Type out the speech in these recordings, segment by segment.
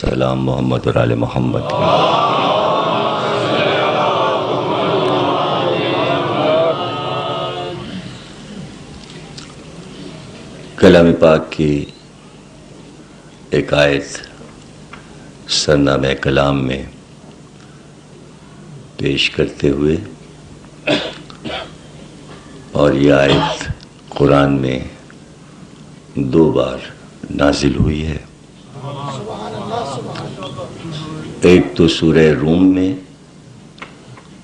سلام محمد اور آل محمد. کلام پاک کی ایک آیت سرنامہ کلام میں پیش کرتے ہوئے، اور یہ آیت قرآن میں 2 بار نازل ہوئی ہے. ایک تو سورہ روم میں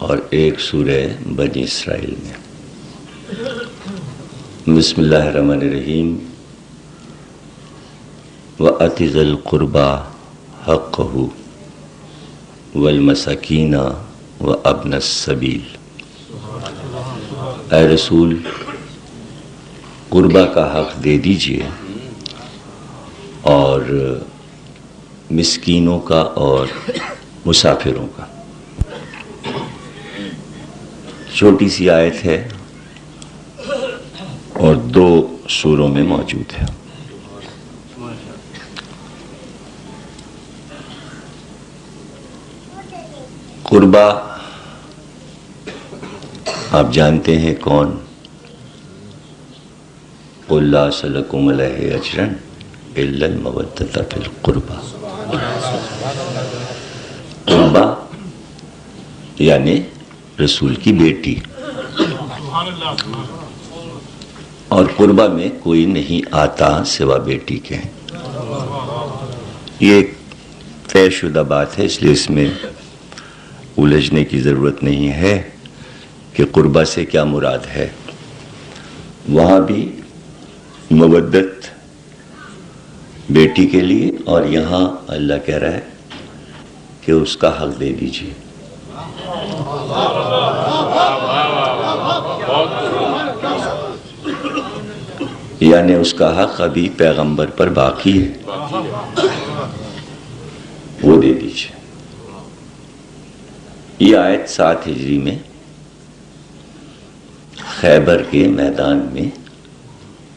اور ایک سورہ بنی اسرائیل میں. بسم اللہ الرحمن الرحیم. وَآتِ ذِی الْقُرْبَىٰ حَقَّهُ وَالْمَسَاكِينَ وَابْنَ السَّبِیلِ. اے رسول، قربہ کا حق دے دیجئے اور مسکینوں کا اور مسافروں کا. چھوٹی سی آیت ہے اور 2 سوروں میں موجود ہے. قربہ آپ جانتے ہیں کون؟ قُلْ لَا أَسْأَلُكُمْ عَلَيْهِ أَجْرًا إِلَّا الْمَوَدَّةَ فِي الْقُرْبَىٰ. قربہ یعنی رسول کی بیٹی، اور قربہ میں کوئی نہیں آتا سوا بیٹی کے. یہ ایک طے شدہ بات ہے، اس لیے اس میں الجھنے کی ضرورت نہیں ہے کہ قربہ سے کیا مراد ہے. وہاں بھی مودت بیٹی کے لیے، اور یہاں اللہ کہہ رہا ہے کہ اس کا حق دے دیجیے. یعنی اس کا حق ابھی پیغمبر پر باقی ہے، وہ دے دیجیے. یہ آیت 7 ہجری میں خیبر کے میدان میں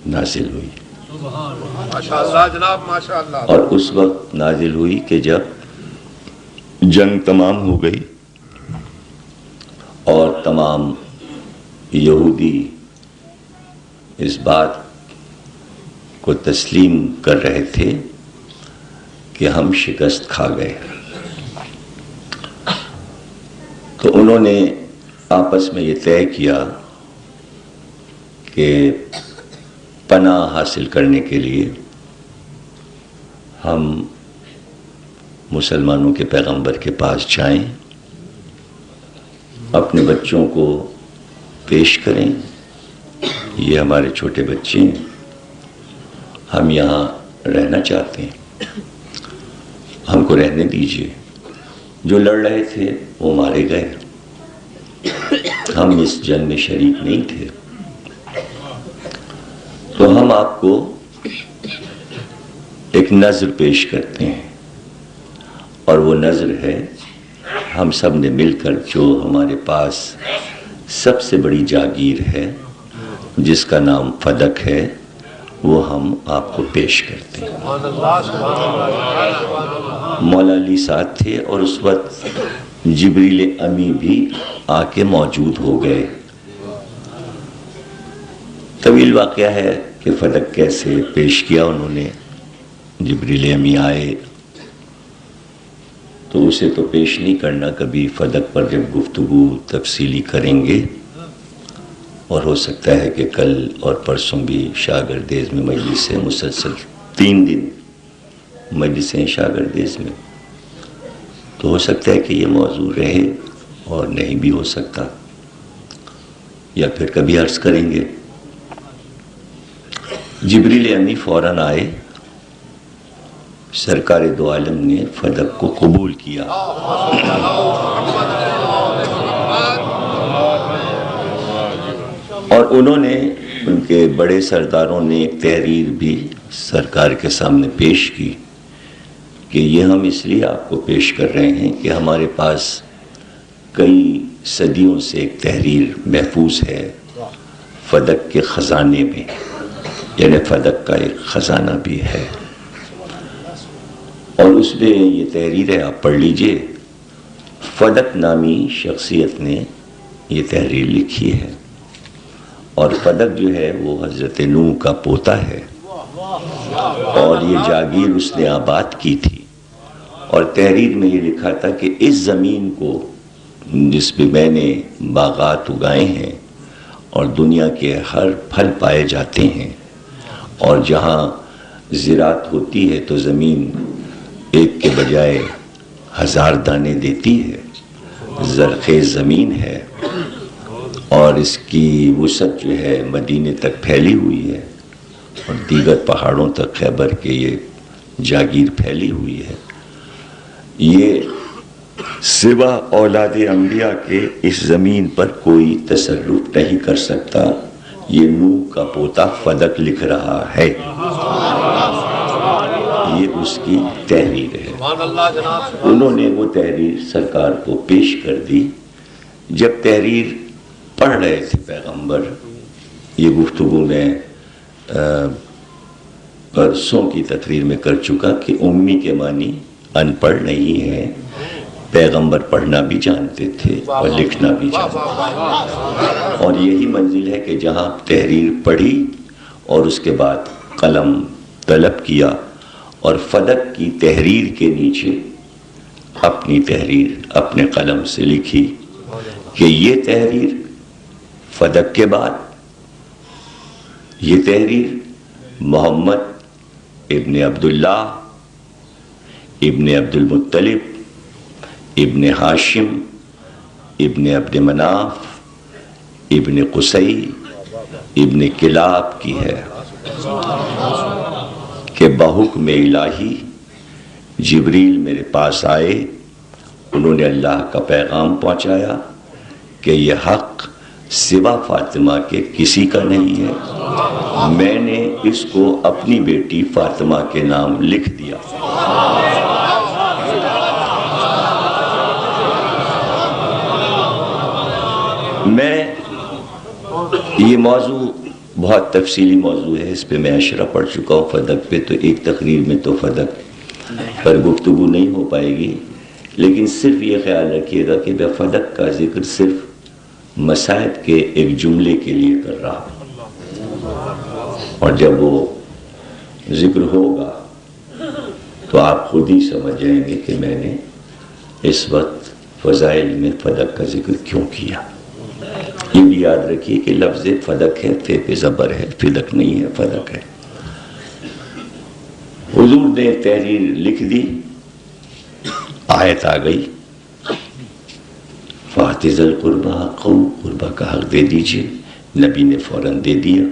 نازل ہوئی. ماشاءاللہ جناب، ماشاءاللہ. اور اس وقت نازل ہوئی کہ جب جنگ تمام ہو گئی اور تمام یہودی اس بات کو تسلیم کر رہے تھے کہ ہم شکست کھا گئے. تو انہوں نے آپس میں یہ طے کیا کہ پناہ حاصل کرنے کے لیے ہم مسلمانوں کے پیغمبر کے پاس جائیں، اپنے بچوں کو پیش کریں. یہ ہمارے چھوٹے بچے ہیں، ہم یہاں رہنا چاہتے ہیں، ہم کو رہنے دیجیے. جو لڑ رہے تھے وہ مارے گئے، ہم اس جنگ میں شریک نہیں تھے. تو ہم آپ کو ایک نذر پیش کرتے ہیں، اور وہ نذر ہے ہم سب نے مل کر جو ہمارے پاس سب سے بڑی جاگیر ہے جس کا نام فدق ہے، وہ ہم آپ کو پیش کرتے ہیں. مولا علی ساتھ تھے، اور اس وقت جبریل امی بھی آ کے موجود ہو گئے. طویل واقعہ ہے کہ فدق کیسے پیش کیا انہوں نے. جبریل امی آئے تو اسے تو پیش نہیں کرنا کبھی. فدق پر جب گفتگو تفصیلی کریں گے، اور ہو سکتا ہے کہ کل اور پرسوں بھی شاگردیز میں مجلس ہے، مسلسل 3 دن مجلسیں شاگردیز میں، تو ہو سکتا ہے کہ یہ موضوع رہے اور نہیں بھی ہو سکتا، یا پھر کبھی عرض کریں گے. جبریل امی فوراً آئے. سرکار دو عالم نے فدق کو قبول کیا. اور انہوں نے، ان کے بڑے سرداروں نے ایک تحریر بھی سرکار کے سامنے پیش کی کہ یہ ہم اس لیے آپ کو پیش کر رہے ہیں کہ ہمارے پاس کئی صدیوں سے ایک تحریر محفوظ ہے فدق کے خزانے میں، یعنی فدق کا ایک خزانہ بھی ہے. اور اس میں یہ تحریر ہے، آپ پڑھ لیجئے. فدق نامی شخصیت نے یہ تحریر لکھی ہے، اور فدق جو ہے وہ حضرت نوح کا پوتا ہے، اور یہ جاگیر اس نے آباد کی تھی. اور تحریر میں یہ لکھا تھا کہ اس زمین کو جس پہ میں نے باغات اگائے ہیں اور دنیا کے ہر پھل پائے جاتے ہیں، اور جہاں زراعت ہوتی ہے تو زمین ایک کے بجائے 1000 دانے دیتی ہے، زرخیز زمین ہے، اور اس کی وسعت جو ہے مدینے تک پھیلی ہوئی ہے، اور دیگر پہاڑوں تک خیبر کے یہ جاگیر پھیلی ہوئی ہے. یہ سوا اولاد انبیاء کے اس زمین پر کوئی تصرف نہیں کر سکتا. یہ نوح کا پوتا فدق لکھ رہا ہے، یہ اس کی تحریر ہے. انہوں نے وہ تحریر سرکار کو پیش کر دی. جب تحریر پڑھ رہے تھے پیغمبر، یہ گفتگو میں پرسوں کی تقریر میں کر چکا کہ امی کے معنی ان پڑھ نہیں ہے، پیغمبر پڑھنا بھی جانتے تھے اور لکھنا بھی جانتے تھے. اور یہی منزل ہے کہ جہاں تحریر پڑھی اور اس کے بعد قلم طلب کیا اور فدق کی تحریر کے نیچے اپنی تحریر اپنے قلم سے لکھی کہ یہ تحریر فدق کے بعد، یہ تحریر محمد ابن عبداللہ ابن عبد المطلب ابن ہاشم ابن عبد مناف ابن قصی ابن کلاب کی ہے کہ بحکم الہی جبریل میرے پاس آئے، انہوں نے اللہ کا پیغام پہنچایا کہ یہ حق سوا فاطمہ کے کسی کا نہیں ہے، میں نے اس کو اپنی بیٹی فاطمہ کے نام لکھ دیا. میں یہ موضوع بہت تفصیلی موضوع ہے، اس پہ میں اشرح پڑھ چکا ہوں. فدق پہ تو ایک تقریر میں تو فدق پر گفتگو نہیں ہو پائے گی، لیکن صرف یہ خیال رکھیے گا کہ میں فدق کا ذکر صرف مسائد کے ایک جملے کے لیے کر رہا ہوں، اور جب وہ ذکر ہوگا تو آپ خود ہی سمجھ جائیں گے کہ میں نے اس وقت فضائل میں فدق کا ذکر کیوں کیا. یہ بھی یاد رکھیے کہ لفظ فدق ہے، فے پہ زبر ہے، فدق نہیں ہے، فدق ہے. حضور نے تحریر لکھ دی، آیت آ گئی فَآتِ ذِی الْقُرْبَىٰ حَقَّهُ، قربا کا حق دے دیجئے. نبی نے فوراً دے دیا.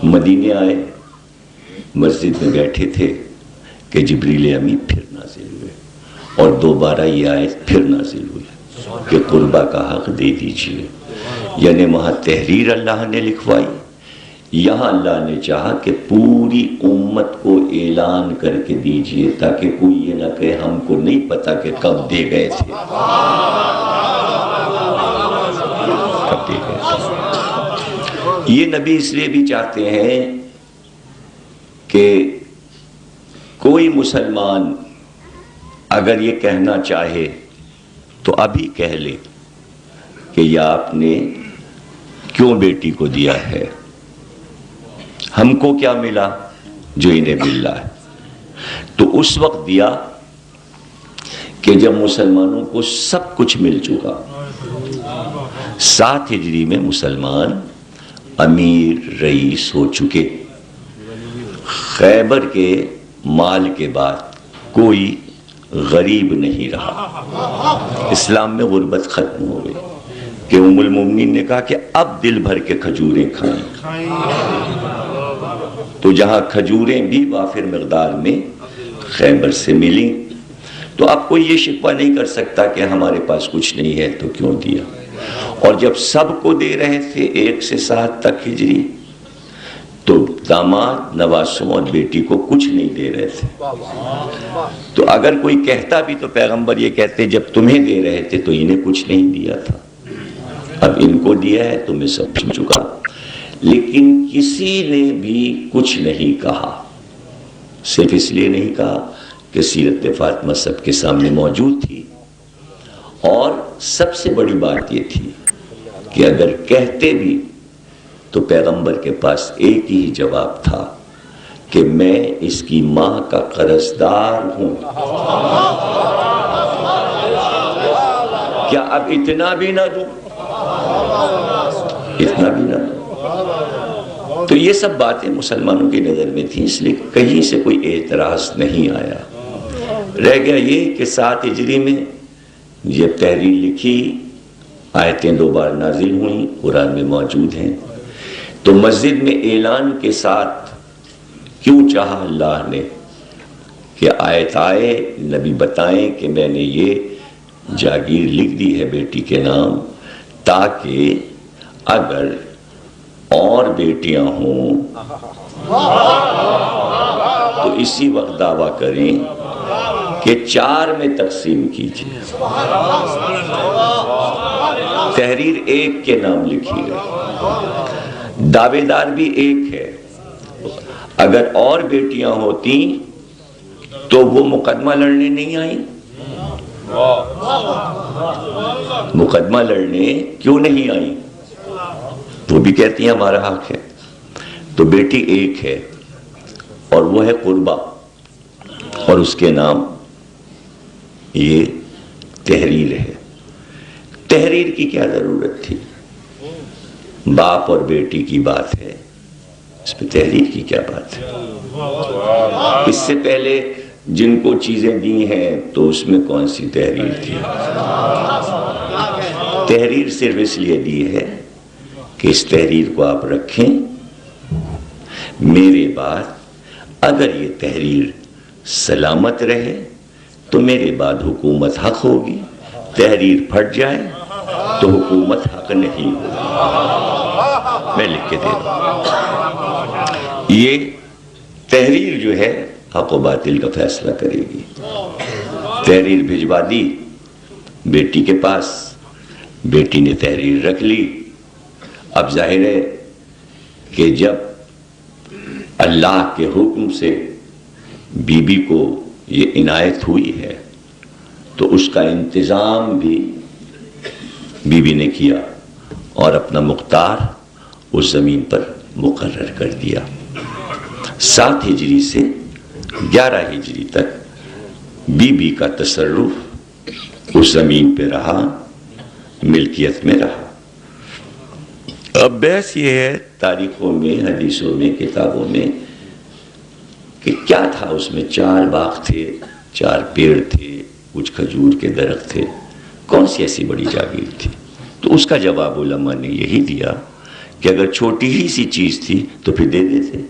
مدینے آئے، مسجد میں بیٹھے تھے کہ جبریل امی پھر نازل ہوئے، اور دوبارہ یہ آیت پھر نازل ہوئی کہ قربا کا حق دے دیجئے. یعنی وہاں تحریر اللہ نے لکھوائی، یہاں اللہ نے چاہا کہ پوری امت کو اعلان کر کے دیجئے تاکہ کوئی یہ نہ کہے ہم کو نہیں پتا کہ کب دے گئے تھے. کب دے گئے تھے. یہ نبی اس لیے بھی چاہتے ہیں کہ کوئی مسلمان اگر یہ کہنا چاہے تو ابھی کہہ لے کہ یہ آپ نے کیوں بیٹی کو دیا ہے، ہم کو کیا ملا جو انہیں مل رہا ہے. تو اس وقت دیا کہ جب مسلمانوں کو سب کچھ مل چکا. 7 ہجری میں مسلمان امیر رئیس ہو چکے. خیبر کے مال کے بعد کوئی غریب نہیں رہا. اسلام میں غربت ختم ہو گئی کہ ام المومنین نے کہا کہ اب دل بھر کے کھجوریں کھائیں. تو جہاں کھجوریں بھی وافر مقدار میں خیبر سے ملی، تو اب کوئی یہ شکوہ نہیں کر سکتا کہ ہمارے پاس کچھ نہیں ہے تو کیوں دیا. اور جب سب کو دے رہے تھے 1 سے 7 تک ہجری، تو داماد نواسوں اور بیٹی کو کچھ نہیں دے رہے تھے. تو اگر کوئی کہتا بھی تو پیغمبر یہ کہتے جب تمہیں دے رہے تھے تو انہیں کچھ نہیں دیا تھا، اب ان کو دیا ہے تو میں سب سن چکا. لیکن کسی نے بھی کچھ نہیں کہا. صرف اس لیے نہیں کہا کہ سیرت فاطمہ سب کے سامنے موجود تھی، اور سب سے بڑی بات یہ تھی کہ اگر کہتے بھی تو پیغمبر کے پاس ایک ہی جواب تھا کہ میں اس کی ماں کا قرضدار ہوں۔ کیا اب اتنا بھی نہ دوں؟ اتنا بھی نہ دوں؟ تو یہ سب باتیں مسلمانوں کی نظر میں تھیں، اس لیے کہیں سے کوئی اعتراض نہیں آیا۔ رہ گیا یہ کہ 7 ہجری میں جب تحریر لکھی، آیتیں 2 بار نازل ہوئیں، قرآن میں موجود ہیں، تو مسجد میں اعلان کے ساتھ کیوں چاہا اللہ نے کہ آیت آئے، نبی بتائیں کہ میں نے یہ جاگیر لکھ دی ہے بیٹی کے نام، تاکہ اگر اور بیٹیاں ہوں تو اسی وقت دعویٰ کریں کہ 4 میں تقسیم کیجیے۔ تحریر 1 کے نام لکھی ہے، دعوے دار بھی 1 ہے۔ اگر اور بیٹیاں ہوتی تو وہ مقدمہ لڑنے نہیں آئیں؟ مقدمہ لڑنے کیوں نہیں آئیں؟ وہ بھی کہتی ہیں ہمارا حق ہے۔ تو بیٹی 1 ہے اور وہ ہے قربہ، اور اس کے نام یہ تحریر ہے۔ تحریر کی کیا ضرورت تھی؟ باپ اور بیٹی کی بات ہے، اس پہ تحریر کی کیا بات ہے؟ اس سے پہلے جن کو چیزیں دی ہیں تو اس میں کون سی تحریر تھی؟ تحریر صرف اس لیے دی ہے کہ اس تحریر کو آپ رکھیں، میرے بعد اگر یہ تحریر سلامت رہے تو میرے بعد حکومت حق ہوگی، تحریر پھٹ جائے تو حکومت حق نہیں ہوگی۔ میں لکھ کے دے دوں، یہ تحریر جو ہے حق و باطل کا فیصلہ کرے گی۔ تحریر بھجوا دی بیٹی کے پاس، بیٹی نے تحریر رکھ لی۔ اب ظاہر ہے کہ جب اللہ کے حکم سے بی بی کو یہ عنایت ہوئی ہے تو اس کا انتظام بھی بی بی نے کیا اور اپنا مختار اس زمین پر مقرر کر دیا۔ 7 ہجری سے 11 ہجری تک بی بی کا تصرف اس زمین پہ رہا، ملکیت میں رہا۔ اب بحث یہ ہے تاریخوں میں، حدیثوں میں، کتابوں میں کہ کیا تھا اس میں۔ 4 باغ تھے، 4 پیڑ تھے، کچھ کھجور کے درخت تھے، کون سی ایسی بڑی جاگیر تھی؟ تو اس کا جواب علماء نے یہی دیا کہ اگر چھوٹی ہی سی چیز تھی تو پھر دے دیتے،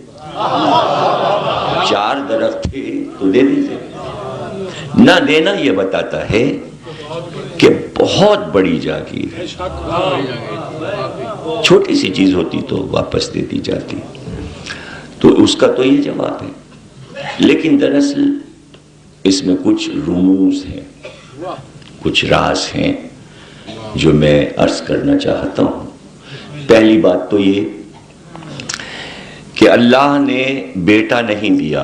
4 درخت تھے تو دے دیتے۔ نہ دینا یہ بتاتا ہے کہ بہت بڑی جاگیر ہے، چھوٹی سی چیز ہوتی تو واپس دے دی جاتی۔ تو اس کا تو یہ جواب ہے، لیکن دراصل اس میں کچھ رموز ہیں، کچھ راز ہیں جو میں عرض کرنا چاہتا ہوں۔ پہلی بات تو یہ کہ اللہ نے بیٹا نہیں دیا۔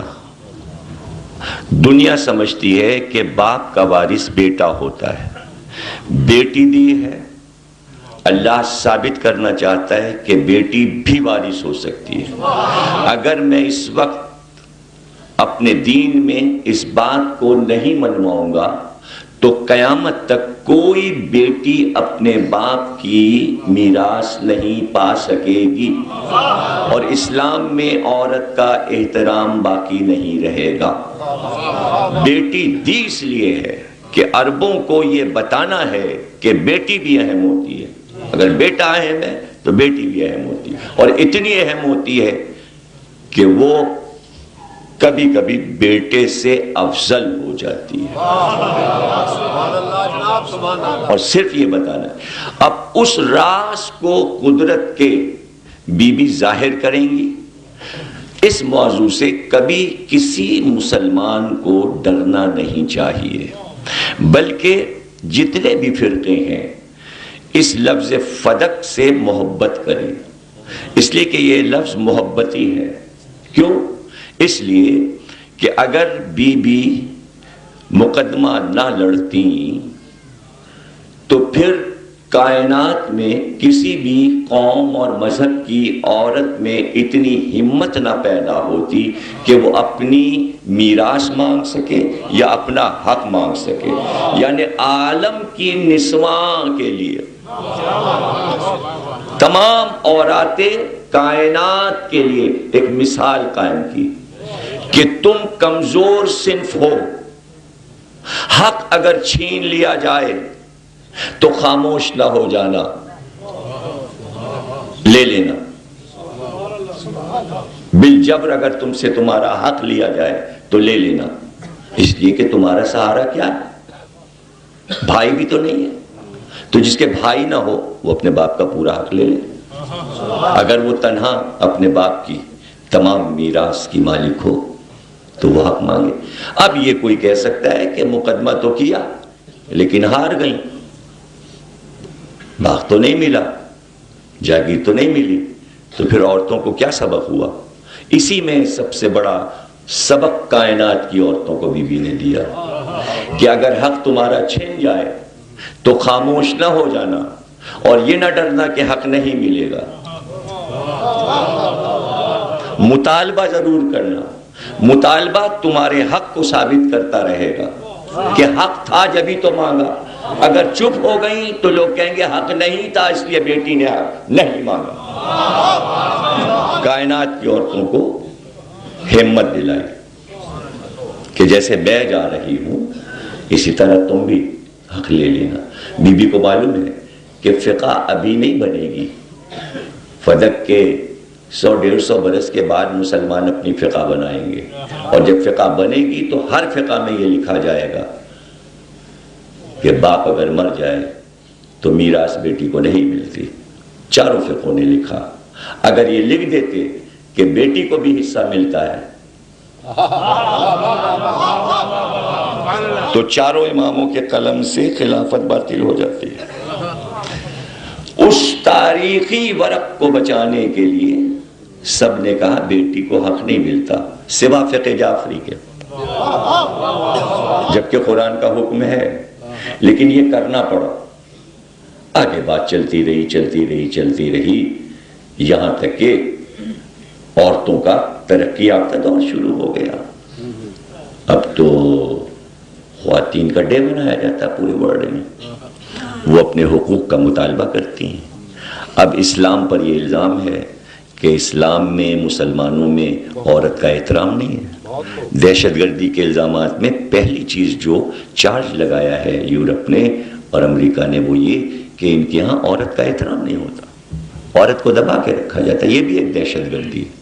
دنیا سمجھتی ہے کہ باپ کا وارث بیٹا ہوتا ہے، بیٹی دی ہے۔ اللہ ثابت کرنا چاہتا ہے کہ بیٹی بھی وارث ہو سکتی ہے۔ اگر میں اس وقت اپنے دین میں اس بات کو نہیں منواؤں گا تو قیامت تک کوئی بیٹی اپنے باپ کی میراث نہیں پا سکے گی، اور اسلام میں عورت کا احترام باقی نہیں رہے گا۔ بیٹی دی اس لیے ہے کہ عربوں کو یہ بتانا ہے کہ بیٹی بھی اہم ہوتی ہے۔ اگر بیٹا اہم ہے تو بیٹی بھی اہم ہوتی ہے، اور اتنی اہم ہوتی ہے کہ وہ کبھی کبھی بیٹے سے افضل ہو جاتی ہے۔ اور صرف یہ بتانا ہے۔ اب اس راز کو قدرت کے بی بی ظاہر کریں گی۔ اس موضوع سے کبھی کسی مسلمان کو ڈرنا نہیں چاہیے، بلکہ جتنے بھی فرقے ہیں اس لفظ فدق سے محبت کریں، اس لیے کہ یہ لفظ محبتی ہے۔ کیوں؟ اس لیے کہ اگر بی بی مقدمہ نہ لڑتی تو پھر کائنات میں کسی بھی قوم اور مذہب کی عورت میں اتنی ہمت نہ پیدا ہوتی کہ وہ اپنی میراث مانگ سکے یا اپنا حق مانگ سکے. یعنی عالم کی نسواں کے لیے تمام عورتیں کائنات کے لیے ایک مثال قائم کی کہ تم کمزور صنف ہو، حق اگر چھین لیا جائے تو خاموش نہ ہو جانا، لے لینا. بالجبر اگر تم سے تمہارا حق لیا جائے تو لے لینا، اس لیے کہ تمہارا سہارا کیا ہے؟ بھائی بھی تو نہیں ہے. تو جس کے بھائی نہ ہو وہ اپنے باپ کا پورا حق لے لے. اگر وہ تنہا اپنے باپ کی تمام میراث کی مالک ہو تو وہ حق مانگے. اب یہ کوئی کہہ سکتا ہے کہ مقدمہ تو کیا لیکن ہار گئی، باغ تو نہیں ملا، جاگیر تو نہیں ملی، تو پھر عورتوں کو کیا سبق ہوا؟ اسی میں سب سے بڑا سبق کائنات کی عورتوں کو بیوی نے دیا کہ اگر حق تمہارا چھن جائے تو خاموش نہ ہو جانا اور یہ نہ ڈرنا کہ حق نہیں ملے گا، مطالبہ ضرور کرنا. مطالبہ تمہارے حق کو ثابت کرتا رہے گا کہ حق تھا جبھی تو مانگا. اگر چپ ہو گئی تو لوگ کہیں گے حق نہیں تھا اس لیے بیٹی نے حق نہیں مانگا. کائنات کی عورتوں کو ہمت دلائی کہ جیسے میں جا رہی ہوں اسی طرح تم بھی حق لے لینا. بی بی کو معلوم ہے کہ فقہ ابھی نہیں بنے گی، فدق کے 100-150 برس کے بعد مسلمان اپنی فقہ بنائیں گے، اور جب فقہ بنے گی تو ہر فقہ میں یہ لکھا جائے گا کہ باپ اگر مر جائے تو میراث بیٹی کو نہیں ملتی. چاروں فقہوں نے لکھا. اگر یہ لکھ دیتے کہ بیٹی کو بھی حصہ ملتا ہے تو چاروں اماموں کے قلم سے خلافت باطل ہو جاتی ہے. اس تاریخی ورق کو بچانے کے لیے سب نے کہا بیٹی کو حق نہیں ملتا سوا فقہ جعفری کے، جبکہ قرآن کا حکم ہے. لیکن یہ کرنا پڑا. آگے بات چلتی رہی یہاں تک کہ عورتوں کا ترقی یافتہ دور شروع ہو گیا. اب تو خواتین کا ڈے منایا جاتا ہے پورے ورلڈ میں. وہ اپنے حقوق کا مطالبہ کرتی ہیں. اب اسلام پر یہ الزام ہے کہ اسلام میں مسلمانوں میں عورت کا احترام نہیں ہے. دہشت گردی کے الزامات میں پہلی چیز جو چارج لگایا ہے یورپ نے اور امریکہ نے وہ یہ کہ ان کے ہاں عورت کا احترام نہیں ہوتا، عورت کو دبا کے رکھا جاتا ہے. یہ بھی ایک دہشت گردی ہے.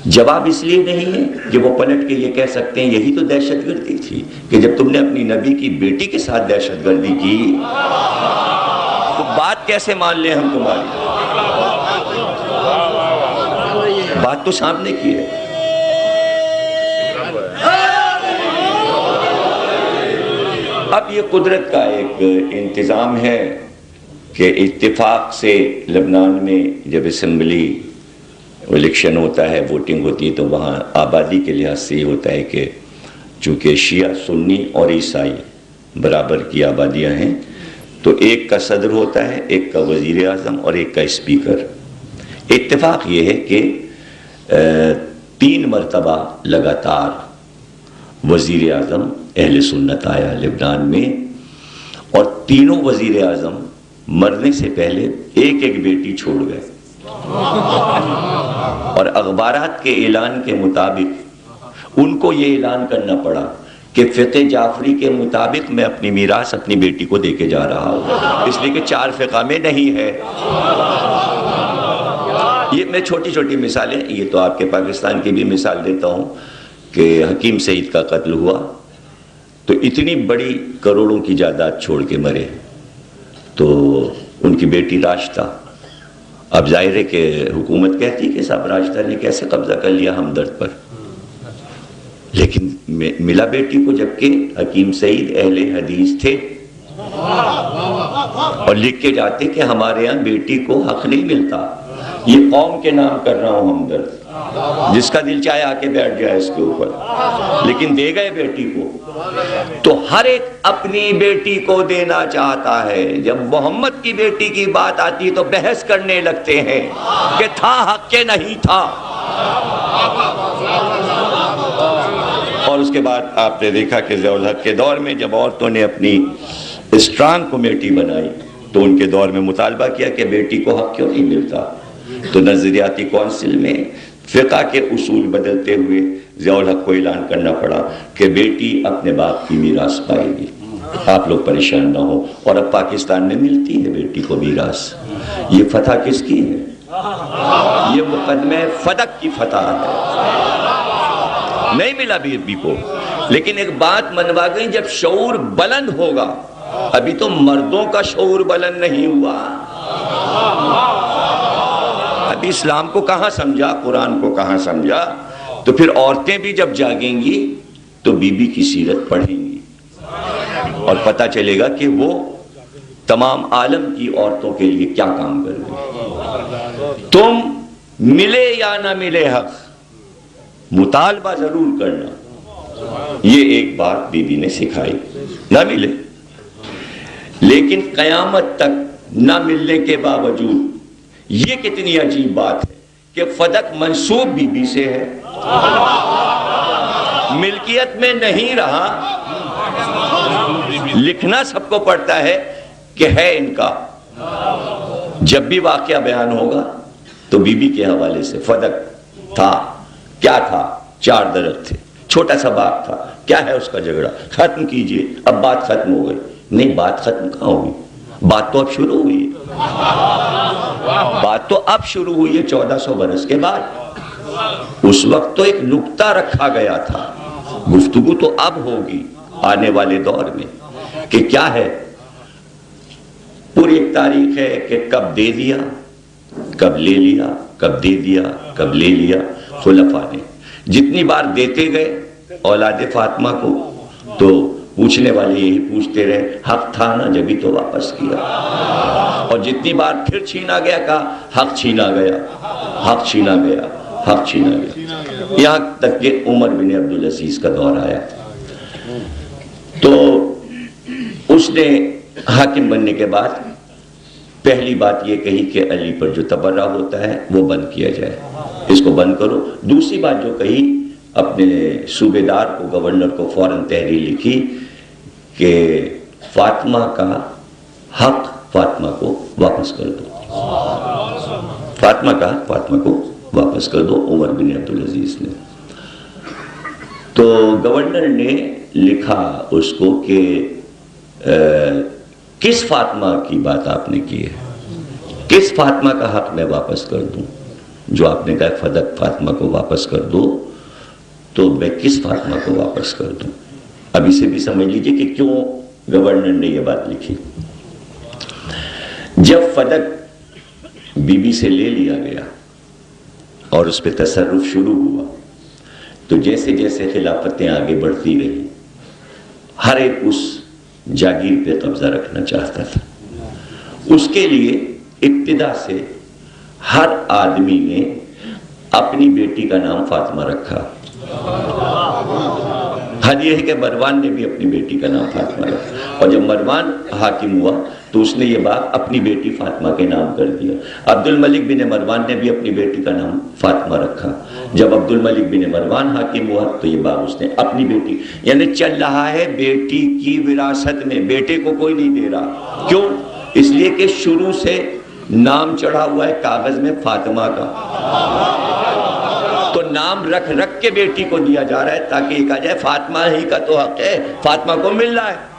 جواب اس لیے نہیں ہے کہ وہ پلٹ کے یہ کہہ سکتے ہیں یہی تو دہشت گردی تھی کہ جب تم نے اپنی نبی کی بیٹی کے ساتھ دہشت گردی کی تو بات کیسے مان لیں ہم تمہاری؟ بات تو سامنے کی ہے. اب یہ قدرت کا ایک انتظام ہے کہ اتفاق سے لبنان میں جب اسمبلی الیکشن ہوتا ہے، ووٹنگ ہوتی ہے، تو وہاں آبادی کے لحاظ سے یہ ہوتا ہے کہ چونکہ شیعہ سنی اور عیسائی برابر کی آبادیاں ہیں تو ایک کا صدر ہوتا ہے، ایک کا وزیر اعظم اور ایک کا اسپیکر. اتفاق یہ ہے کہ 3 مرتبہ لگاتار وزیر اعظم اہل سنت آیا لبنان میں، اور تینوں وزیر اعظم مرنے سے پہلے ایک ایک بیٹی چھوڑ گئے. اور اخبارات کے اعلان کے مطابق ان کو یہ اعلان کرنا پڑا کہ فقہ جعفری کے مطابق میں اپنی میراث اپنی بیٹی کو دے کے جا رہا ہوں، اس لیے کہ 4 فقہ میں نہیں ہے. یہ میں چھوٹی چھوٹی مثالیں، یہ تو آپ کے پاکستان کی بھی مثال دیتا ہوں کہ حکیم سعید کا قتل ہوا تو اتنی بڑی کروڑوں کی جائیداد چھوڑ کے مرے، تو ان کی بیٹی راشدہ. اب ظاہر ہے کہ حکومت کہتی کہ صاحب راشدہ نے کیسے قبضہ کر لیا ہمدرد پر، لیکن ملا بیٹی کو، جبکہ حکیم سعید اہل حدیث تھے اور لکھ کے جاتے کہ ہمارے ہاں بیٹی کو حق نہیں ملتا. یہ قوم کے نام کر رہا ہوں ہمدرد. جس کا دل چاہے آ کے بیٹھ جائے اس کے اوپر، لیکن دے گئے بیٹی کو تو ہر ایک اپنی بیٹی کو دینا چاہتا ہے۔ جب محمد کی بیٹی کی بات آتی تو بحث کرنے لگتے ہیں کہ تھا حق کے نہیں تھا۔ اور اس کے بعد آپ نے دیکھا کہ ضیاء الحق کے دور میں جب عورتوں نے اپنی اسٹرانگ کمیٹی بنائی تو ان کے دور میں مطالبہ کیا کہ بیٹی کو حق کیوں نہیں ملتا، تو نظریاتی کونسل میں فقہ کے اصول بدلتے ہوئے ضیاء الحق کو اعلان کرنا پڑا کہ بیٹی اپنے باپ کی میراث پائے گی، آپ لوگ پریشان نہ ہو۔ اور اب پاکستان میں ملتی ہے بیٹی کو میراث۔ یہ فتح کس کی ہے؟ یہ مقدمہ فدق کی فتح ہے، نہیں ملا بیٹی کو۔ لیکن ایک بات منوا گئی، جب شعور بلند ہوگا، ابھی تو مردوں کا شعور بلند نہیں ہوا، ابھی اسلام کو کہاں سمجھا، قرآن کو کہاں سمجھا، تو پھر عورتیں بھی جب جاگیں گی تو بی بی کی سیرت پڑھیں گی اور پتہ چلے گا کہ وہ تمام عالم کی عورتوں کے لیے کیا کام کر رہی۔ تم ملے یا نہ ملے حق، مطالبہ ضرور کرنا، یہ ایک بات بی بی نے سکھائی۔ نہ ملے، لیکن قیامت تک نہ ملنے کے باوجود یہ کتنی عجیب بات ہے کہ فدق منسوب بی بی سے ہے، ملکیت میں نہیں رہا، لکھنا سب کو پڑتا ہے کہ ہے ان کا۔ جب بھی واقعہ بیان ہوگا تو بی بی کے حوالے سے فدق تھا، کیا تھا، 4 درخت تھے، چھوٹا سا باغ تھا، کیا ہے اس کا جھگڑا، ختم کیجئے، اب بات ختم ہو گئی۔ نہیں، بات ختم کہاں ہوگی، بات تو اب شروع ہوئی ہے، بات تو اب شروع ہوئی ہے 1400 برس کے بعد۔ اس وقت تو ایک نقطہ رکھا گیا تھا، گفتگو تو اب ہوگی آنے والے دور میں کہ کیا ہے۔ پوری ایک تاریخ ہے کہ کب دے دیا، کب لے لیا، کب دے دیا، کب لے لیا۔ خلفاء نے جتنی بار دیتے گئے اولاد فاطمہ کو تو پوچھنے والے یہی پوچھتے رہے، حق تھا نا، جبھی تو واپس کیا۔ اور جتنی بار پھر چھینا گیا کہا حق چھینا گیا، حق چھینا گیا، حق چھینا گیا، یہاں تک کہ عمر بن عبدالعزیز کا دور آیا تو اس نے حاکم بننے کے بعد پہلی بات یہ کہی کہ علی پر جو تبرہ ہوتا ہے وہ بند کیا جائے، اس کو بند کرو۔ دوسری بات جو کہی، اپنے صوبے دار کو، گورنر کو فوراً تحریر لکھی کہ فاطمہ کا حق فاطمہ کو واپس کر دو، فاطمہ کا حق فاطمہ کو واپس کر دو، عمر بن عبدالعزیز نے۔ تو گورنر نے لکھا اس کو کہ کس فاطمہ کی بات آپ نے کی ہے، کس فاطمہ کا حق میں واپس کر دوں؟ جو آپ نے کہا فدق فاطمہ کو واپس کر دو، تو میں کس فاطمہ کو واپس کر دوں؟ اب اسے بھی سمجھ لیجئے کہ کیوں گورنر نے یہ بات لکھی۔ جب فدق بی بی سے لے لیا گیا اور اس پہ تصرف شروع ہوا تو جیسے جیسے خلافتیں آگے بڑھتی رہی، ہر ایک اس جاگیر پہ قبضہ رکھنا چاہتا تھا۔ اس کے لیے ابتدا سے ہر آدمی نے اپنی بیٹی کا نام فاطمہ رکھا۔ حد یہ ہے کہ مروان نے بھی اپنی بیٹی کا نام فاطمہ رکھا، اور جب مروان حاکم ہوا تو اس نے یہ باغ اپنی بیٹی فاطمہ کے نام کر دیا۔ عبد الملک بن مروان نے بھی اپنی بیٹی کا نام فاطمہ رکھا۔ جب عبد الملک بن مروان حاکم ہوا تو یہ باغ اس نے اپنی بیٹی، یعنی چل رہا ہے بیٹی کی وراثت میں، بیٹے کو کوئی نہیں دے رہا۔ کیوں؟ اس لیے کہ شروع سے نام چڑھا ہوا ہے کاغذ میں فاطمہ کا، تو نام رکھ رکھ کے بیٹی کو دیا جا رہا ہے تاکہ یہ کہا جائے فاطمہ ہی کا تو حق ہے، فاطمہ کو مل رہا ہے۔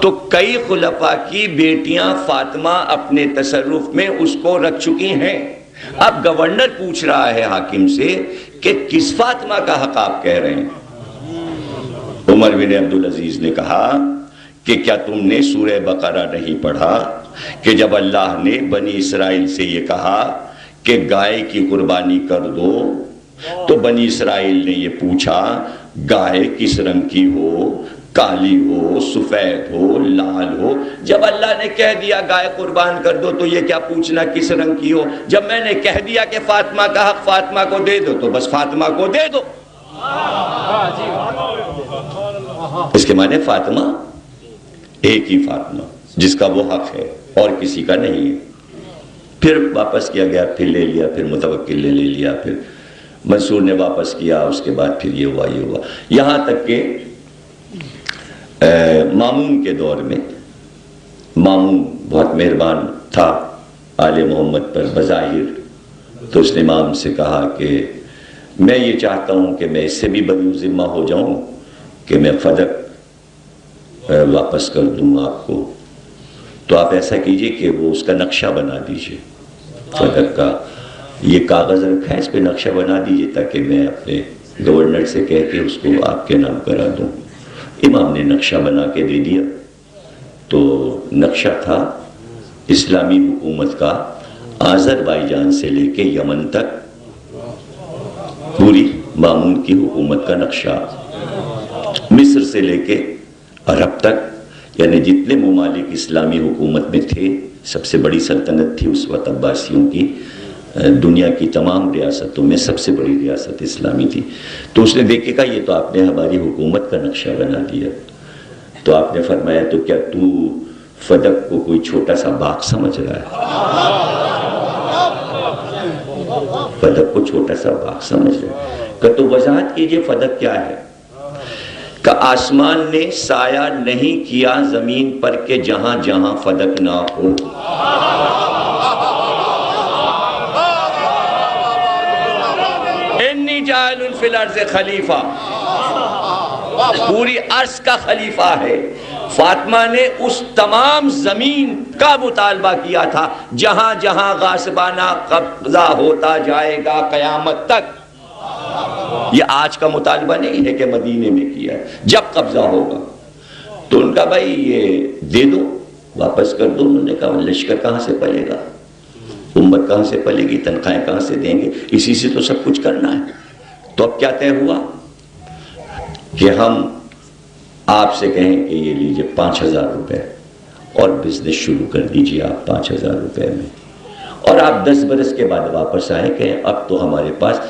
تو کئی خلفاء کی بیٹیاں فاطمہ اپنے تصرف میں اس کو رکھ چکی ہیں۔ اب گورنر پوچھ رہا ہے حاکم سے کہ کس فاطمہ کا حق آپ کہہ رہے ہیں؟ عمر بن عبدالعزیز نے کہا کہ کیا تم نے سورہ بقرہ نہیں پڑھا کہ جب اللہ نے بنی اسرائیل سے یہ کہا کہ گائے کی قربانی کر دو تو بنی اسرائیل نے یہ پوچھا گائے کس رنگ کی ہو، کالی ہو، سفید ہو، لال ہو. جب اللہ نے کہہ دیا گائے قربان کر دو تو یہ کیا پوچھنا کس رنگ کی ہو. جب میں نے کہہ دیا کہ فاطمہ کا حق فاطمہ کو دے دو تو بس فاطمہ کو دے دو. اس کے معنی فاطمہ ایک ہی فاطمہ جس کا وہ حق ہے اور کسی کا نہیں ہے. پھر واپس کیا گیا، پھر لے لیا، پھر متوکل نے لے لیا، پھر منصور نے واپس کیا، اس کے بعد پھر یہ ہوا یہ ہوا، یہاں تک کہ مامون کے دور میں مامون بہت مہربان تھا آل محمد پر بظاہر. تو اس نے امام سے کہا کہ میں یہ چاہتا ہوں کہ میں اس سے بھی بری ذمہ ہو جاؤں کہ میں فدق واپس کر دوں آپ کو. تو آپ ایسا کیجئے کہ وہ اس کا نقشہ بنا دیجئے، فدق کا یہ کاغذ رکھا ہے اس پہ نقشہ بنا دیجئے تاکہ میں اپنے گورنر سے کہہ کے اس کو آپ کے نام کرا دوں. امام نے نقشہ بنا کے دے دیا. تو نقشہ تھا اسلامی حکومت کا آذربائیجان سے لے کے یمن تک پوری مامون کی حکومت کا نقشہ، مصر سے لے کے عرب تک، یعنی جتنے ممالک اسلامی حکومت میں تھے. سب سے بڑی سلطنت تھی اس وقت عباسیوں کی، دنیا کی تمام ریاستوں میں سب سے بڑی ریاست اسلامی تھی. تو اس نے دیکھے کہا یہ تو آپ نے ہماری حکومت کا نقشہ بنا دیا. تو آپ نے فرمایا تو کیا تو فدق کو کوئی چھوٹا سا باغ سمجھ رہا ہے؟ فدق کو چھوٹا سا باغ سمجھ رہا ہے؟ کہ تو وضاحت کیجئے فدق کیا ہے؟ کہ آسمان نے سایہ نہیں کیا زمین پر کہ جہاں جہاں فدق نہ ہو. انی جاعل فی الارض خلیفہ، پوری عرض کا خلیفہ ہے. فاطمہ نے اس تمام زمین کا مطالبہ کیا تھا جہاں جہاں غاصبانہ قبضہ ہوتا جائے گا قیامت تک. یہ آج کا مطالبہ نہیں ہے کہ مدینے میں کیا ہے، جب قبضہ ہوگا. تو ان کا بھائی یہ دے دو، واپس کر دو. انہوں نے کہا لشکر کہاں سے پلے گا، امت کہاں سے پلے گی، تنخواہیں کہاں سے دیں گے، اسی سے تو سب کچھ کرنا ہے. تو اب کیا طے ہوا کہ ہم آپ سے کہیں کہ یہ لیجئے 5,000 روپے اور بزنس شروع کر دیجئے آپ 5,000 روپے میں، اور آپ 10 برس کے بعد واپس آئیں کہ اب تو ہمارے پاس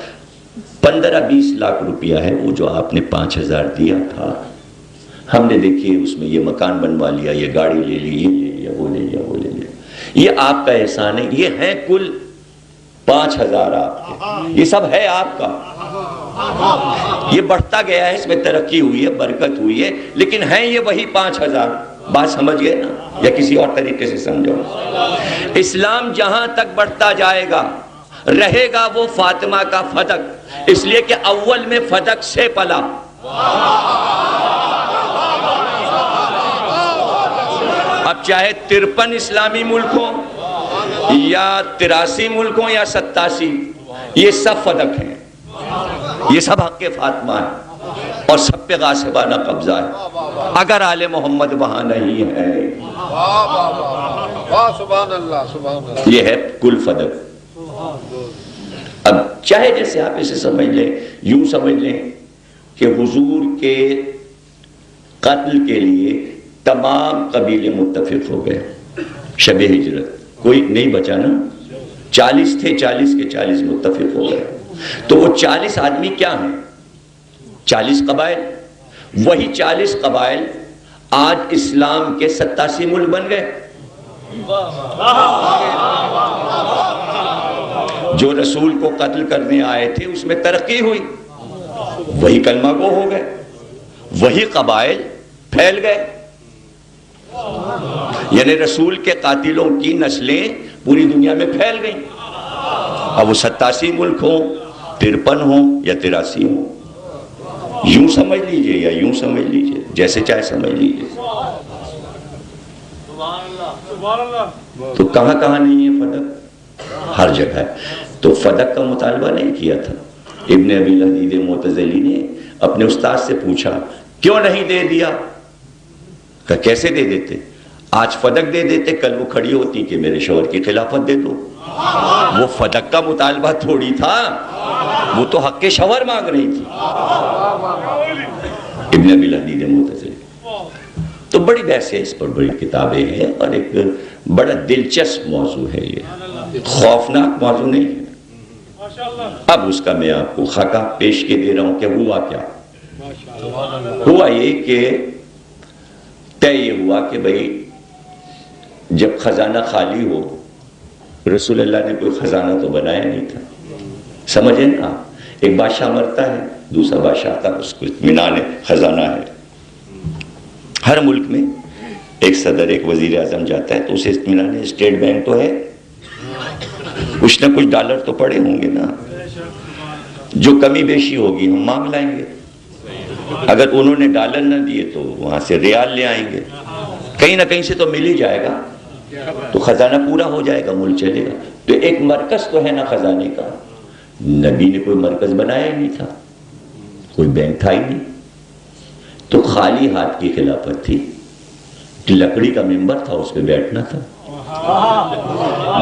15-20 لاکھ روپیہ ہے، وہ جو آپ نے 5,000 دیا تھا ہم نے دیکھیے اس میں یہ مکان بنوا لیا، یہ گاڑی لے لی، یہ لے لیا، وہ لے لیا، وہ لے لیا. یہ آپ کا احسان ہے. یہ ہے کل 5,000 آپ کے، یہ سب ہے آپ کا. یہ بڑھتا گیا ہے، اس میں ترقی ہوئی ہے، برکت ہوئی ہے، لیکن ہیں یہ وہی 5,000. بات سمجھ گئے نا؟ یا کسی اور طریقے سے سمجھو. اسلام جہاں تک بڑھتا جائے گا رہے گا وہ فاطمہ کا فدق، اس لیے کہ اول میں فدق سے پلا. اب چاہے 53 اسلامی ملک ہوں یا 83 ملک ہوں یا 87، یہ سب فدق ہیں، یہ سب حق فاطمہ ہے اور سب پہ غاصبانہ قبضہ ہے اگر آل محمد وہاں نہیں ہے. سبحان اللہ سبحان اللہ. یہ ہے کل فدق. اب چاہے جیسے آپ اسے سمجھ لیں، یوں سمجھ لیں کہ حضور کے قتل کے لیے تمام قبیلے متفق ہو گئے. شب ہجرت کوئی نہیں بچا نا، 40 تھے، 40 کے 40 متفق ہو گئے. تو وہ 40 آدمی کیا ہیں؟ 40 قبائل. وہی 40 قبائل آج اسلام کے 87 ملک بن گئے. جو رسول کو قتل کرنے آئے تھے اس میں ترقی ہوئی، وہی کلمہ گو ہو گئے، وہی قبائل پھیل گئے. یعنی رسول کے قاتلوں کی نسلیں پوری دنیا میں پھیل گئیں. اب وہ 87 ملک ہوں، 53 ہوں یا 83 ہوں، یوں سمجھ لیجئے یا یوں سمجھ لیجئے، جیسے چاہے سمجھ لیجئے. تو کہاں کہاں نہیں ہے فدق؟ ہر جگہ ہے. تو فدق کا مطالبہ نہیں کیا تھا. ابن ابی الحدید معتزلی نے اپنے استاد سے پوچھا کیوں نہیں دے دیا؟ کہ کیسے دے دیتے؟ آج فدق دے دیتے، کل وہ کھڑی ہوتی کہ میرے شوہر کی خلافت دے دو. وہ فدق کا مطالبہ تھوڑی تھا، وہ تو حق کے شوہر مانگ رہی تھی. ابن ابی الحدید معتزلی تو بڑی بحث ہے اس پر، بڑی کتابیں ہیں، اور ایک بڑا دلچسپ موضوع ہے یہ، خوفناک موضوع نہیں ہے۔ اب اس کا میں آپ کو خاکہ پیش کے دے رہا ہوں کہ ہوا کیا۔ ہوا یہ کہ طے یہ ہوا کہ بھئی جب خزانہ خالی ہو، رسول اللہ نے کوئی خزانہ تو بنایا نہیں تھا، سمجھیں نا، ایک بادشاہ مرتا ہے، دوسرا بادشاہ آتا، اس کو اطمینان ہے، خزانہ ہے۔ ہر ملک میں ایک صدر، ایک وزیر اعظم جاتا ہے تو اسے اطمینان ہے، اسٹیٹ بینک تو ہے، کچھ نہ کچھ ڈالر تو پڑے ہوں گے نا، جو کمی بیشی ہوگی ہم مانگ لائیں گے، اگر انہوں نے ڈالر نہ دیے تو وہاں سے ریال لے آئیں گے، کہیں نہ کہیں سے تو مل ہی جائے گا، تو خزانہ پورا ہو جائے گا، ملک چلے گا۔ تو ایک مرکز تو ہے نا خزانے کا، نبی نے کوئی مرکز بنایا ہی نہیں تھا، کوئی بینک تھا ہی نہیں، تو خالی ہاتھ کی خلافت تھی، لکڑی کا ممبر تھا، اس پہ بیٹھنا تھا۔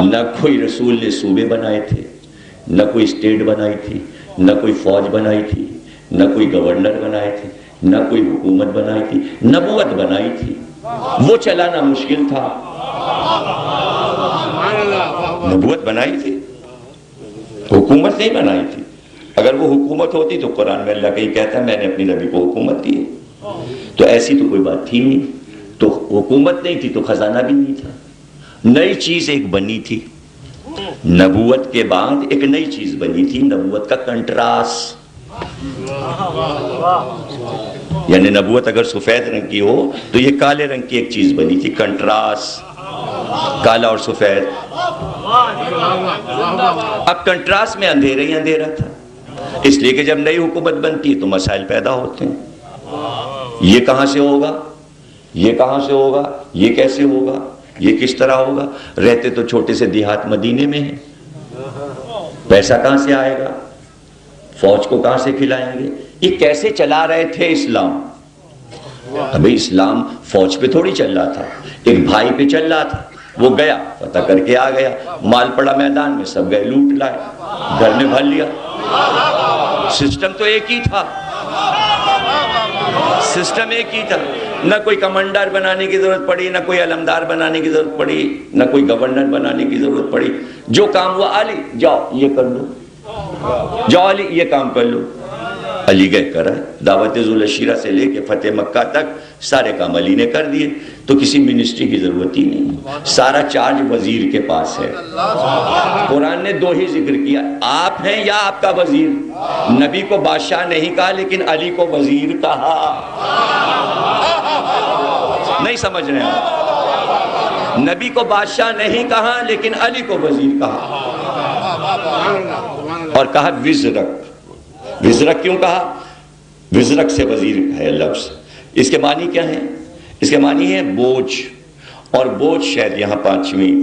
نہ کوئی رسول نے صوبے بنائے تھے، نہ کوئی اسٹیٹ بنائی تھی، نہ کوئی فوج بنائی تھی، نہ کوئی گورنر بنائے تھے، نہ کوئی حکومت بنائی تھی، نبوت بنائی تھی، وہ چلانا مشکل تھا۔ نبوت بنائی تھی، حکومت نہیں بنائی تھی۔ اگر وہ حکومت ہوتی تو قرآن میں اللہ کہیں کہتا ہے میں نے اپنی نبی کو حکومت دی ہے، تو ایسی تو کوئی بات تھی نہیں، تو حکومت نہیں تھی تو خزانہ بھی نہیں تھا۔ نئی چیز ایک بنی تھی، نبوت کے بعد ایک نئی چیز بنی تھی، نبوت کا کنٹراس، یعنی نبوت اگر سفید رنگ کی ہو تو یہ کالے رنگ کی ایک چیز بنی تھی، کنٹراس، کالا اور سفید۔ اب کنٹراس میں اندھیرا ہی اندھیرا تھا، اس لیے کہ جب نئی حکومت بنتی ہے تو مسائل پیدا ہوتے ہیں، یہ کہاں سے ہوگا، یہ کہاں سے ہوگا، یہ کیسے ہوگا، یہ کس طرح ہوگا۔ رہتے تو چھوٹے سے دیہات مدینے میں ہیں، پیسہ کہاں سے آئے گا، فوج کو کہاں سے کھلائیں گے، یہ کیسے چلا رہے تھے اسلام۔ ابھی اسلام فوج پہ تھوڑی چل رہا تھا، ایک بھائی پہ چل رہا تھا، وہ گیا فتح کر کے آ گیا، مال پڑا میدان میں، سب گئے لوٹ لائے، گھر میں بھر لیا۔ سسٹم تو ایک ہی تھا، سسٹم ایک ہی تھا، نہ کوئی کمانڈر بنانے کی ضرورت پڑی، نہ کوئی علمدار بنانے کی ضرورت پڑی، نہ کوئی گورنر بنانے کی ضرورت پڑی۔ جو کام ہوا، علی جاؤ یہ کر لو، جاؤ علی یہ کام کر لو، علی گئے کرا۔ دعوت ذوالعشیرہ سے لے کے فتح مکہ تک سارے کام علی نے کر دیے، تو کسی منسٹری کی ضرورت ہی نہیں، سارا چارج وزیر کے پاس ہے۔ قرآن نے دو ہی ذکر کیا، آپ ہیں یا آپ کا وزیر۔ نبی کو بادشاہ نہیں کہا لیکن علی کو وزیر کہا۔ نہیں سمجھ رہے ہیں، نبی کو بادشاہ نہیں کہا لیکن علی کو وزیر کہا، اور کہا وزرک۔ وزرک کیوں کہا؟ وزرک سے وزیر ہے لفظ، اس کے معنی کیا ہے؟ اس کے معنی ہے بوجھ، اور بوجھ شاید یہاں 5ویں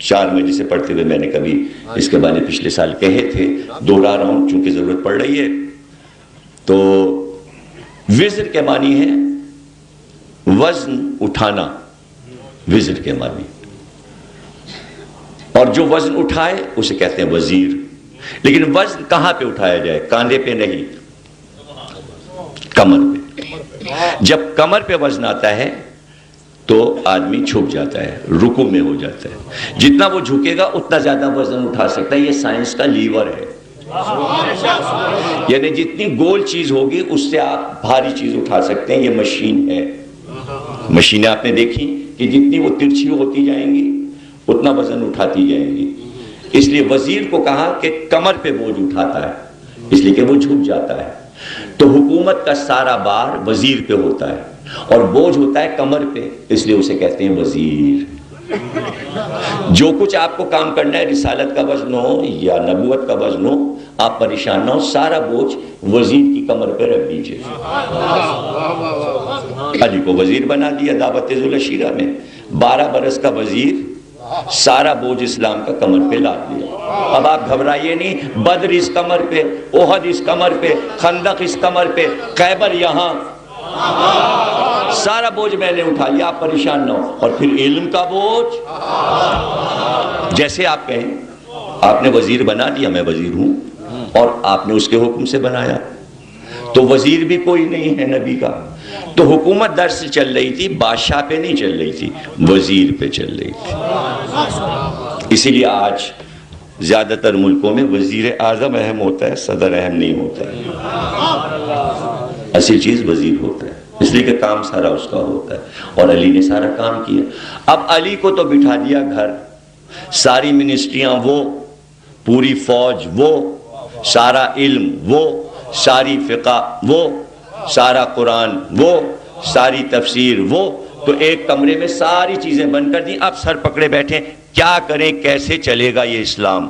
4 میں جسے پڑھتے ہوئے میں نے کبھی اس کے بارے پچھلے سال کہے تھے، دوہرا رہا ہوں چونکہ ضرورت پڑ رہی ہے۔ تو وزر کے معنی ہے وزن اٹھانا، وزر کے معنی، اور جو وزن اٹھائے اسے کہتے ہیں وزیر۔ لیکن وزن کہاں پہ اٹھایا جائے؟ کاندھے پہ نہیں، کمر پہ۔ جب کمر پہ وزن آتا ہے تو آدمی جھک جاتا ہے، رکوع میں ہو جاتا ہے، جتنا وہ جھکے گا اتنا زیادہ وزن اٹھا سکتا ہے۔ یہ سائنس کا لیور ہے، یعنی جتنی گول چیز ہوگی اس سے آپ بھاری چیز اٹھا سکتے ہیں، یہ مشین ہے۔ مشینیں آپ نے دیکھی کہ جتنی وہ ترچھی ہوتی جائیں گی اتنا وزن اٹھاتی جائیں گی، اس لیے وزیر کو کہا کہ کمر پہ بوجھ اٹھاتا ہے، اس لیے کہ وہ جھک جاتا ہے۔ تو حکومت کا سارا بار وزیر پہ ہوتا ہے اور بوجھ ہوتا ہے کمر پہ، اس لیے اسے کہتے ہیں وزیر۔ جو کچھ آپ کو کام کرنا ہے، رسالت کا وزن ہو یا نبوت کا وزن ہو، آپ پریشان نہ ہو، سارا بوجھ وزیر کی کمر پہ رکھ دیجئے۔ علی کو وزیر بنا دیا دعوت ذوالعشیرہ میں، 12 برس کا وزیر، سارا بوجھ اسلام کا کمر پہ لاد دیا۔ اب آپ گھبرائیے نہیں، بدر اس کمر پہ، احد اس کمر پہ، خندق اس کمر پہ، خیبر یہاں، سارا بوجھ میں نے اٹھا لیا، آپ پریشان نہ ہو۔ اور پھر علم کا بوجھ، جیسے آپ کہیں، آپ نے وزیر بنا دیا، میں وزیر ہوں، اور آپ نے اس کے حکم سے بنایا، تو وزیر بھی کوئی نہیں ہے نبی کا، تو حکومت در سے چل رہی تھی، بادشاہ پہ نہیں چل رہی تھی، وزیر پہ چل رہی تھی۔ اسی لیے آج زیادہ تر ملکوں میں وزیر اعظم اہم ہوتا ہے، صدر اہم نہیں ہوتا ہے۔ اصل چیز وزیر ہوتا ہے، اس لیے کہ کام سارا اس کا ہوتا ہے، اور علی نے سارا کام کیا۔ اب علی کو تو بٹھا دیا گھر، ساری منسٹریاں وہ، پوری فوج وہ، سارا علم وہ، ساری فقہ وہ، سارا قرآن وہ، ساری تفسیر وہ، تو ایک کمرے میں ساری چیزیں بند کر دیں۔ اب سر پکڑے بیٹھے، کیا کریں، کیسے چلے گا یہ اسلام؟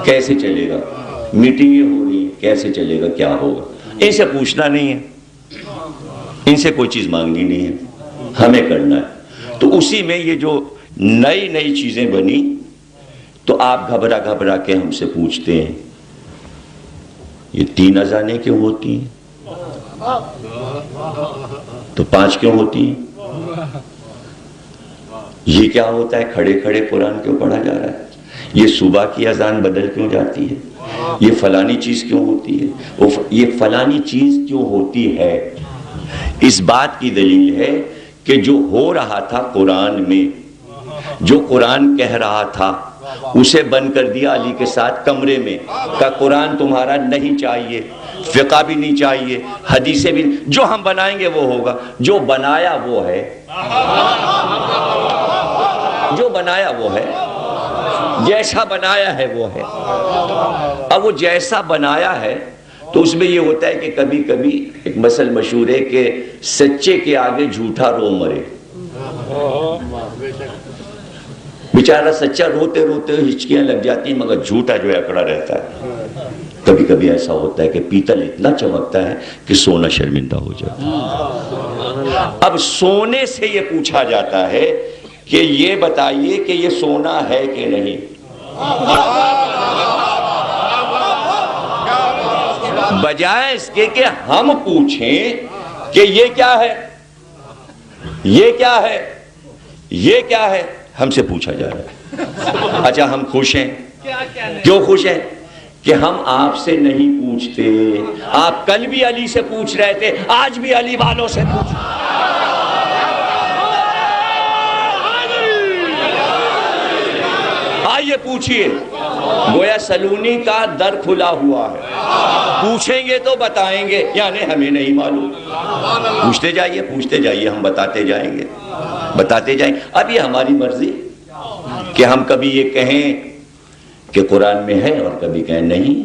کیسے چلے گا؟ میٹنگیں ہو رہی ہیں، کیسے چلے گا، کیا ہوگا؟ ان سے پوچھنا نہیں ہے، ان سے کوئی چیز مانگنی نہیں ہے، ہمیں کرنا ہے۔ تو اسی میں یہ جو نئی نئی چیزیں بنی، تو آپ گھبرا گھبرا کے ہم سے پوچھتے ہیں یہ 3 اذانیں کیوں ہوتی ہیں، تو 5 کیوں ہوتی ہیں؟ یہ کیا ہوتا ہے، کھڑے کھڑے قرآن کیوں پڑھا جا رہا ہے؟ یہ صبح کی اذان بدل کیوں جاتی ہے؟ یہ فلانی چیز کیوں ہوتی ہے؟ یہ فلانی چیز کیوں ہوتی ہے؟ اس بات کی دلیل ہے کہ جو ہو رہا تھا قرآن میں، جو قرآن کہہ رہا تھا، اسے بند کر دیا علی کے ساتھ کمرے میں، کہ قرآن تمہارا نہیں چاہیے، فقہ بھی نہیں چاہیے، حدیثیں بھی، جو ہم بنائیں گے وہ ہوگا۔ جو بنایا وہ ہے، جو بنایا وہ ہے، جیسا بنایا ہے وہ ہے۔ اب وہ جیسا بنایا ہے تو اس میں یہ ہوتا ہے کہ کبھی کبھی ایک مثل مشہور ہے کہ سچے کے آگے جھوٹا رو مرے۔ بیچارہ سچا روتے روتے ہچکیاں لگ جاتی ہیں، مگر جھوٹا جو ہے اکڑا رہتا ہے۔ کبھی کبھی ایسا ہوتا ہے کہ پیتل اتنا چمکتا ہے کہ سونا شرمندہ ہو جاتا ہے۔ اب سونے سے یہ پوچھا جاتا ہے کہ یہ بتائیے کہ یہ سونا ہے کہ نہیں۔ بجائے اس کے کہ ہم پوچھیں کہ یہ کیا ہے، یہ کیا ہے، یہ کیا ہے، ہم سے پوچھا جا رہا ہے۔ اچھا ہم خوش ہیں، کیوں خوش ہیں؟ کہ ہم آپ سے نہیں پوچھتے۔ آپ کل بھی علی سے پوچھ رہے تھے، آج بھی علی والوں سے پوچھ۔ آئیے پوچھئے، گویا سلونی کا در کھلا ہوا ہے، پوچھیں گے تو بتائیں گے، یعنی ہمیں نہیں معلوم۔ پوچھتے جائیے، ہم بتاتے جائیں گے، بتاتے جائیں گے۔ اب یہ ہماری مرضی کہ ہم کبھی یہ کہیں کہ قرآن میں ہے اور کبھی کہیں نہیں،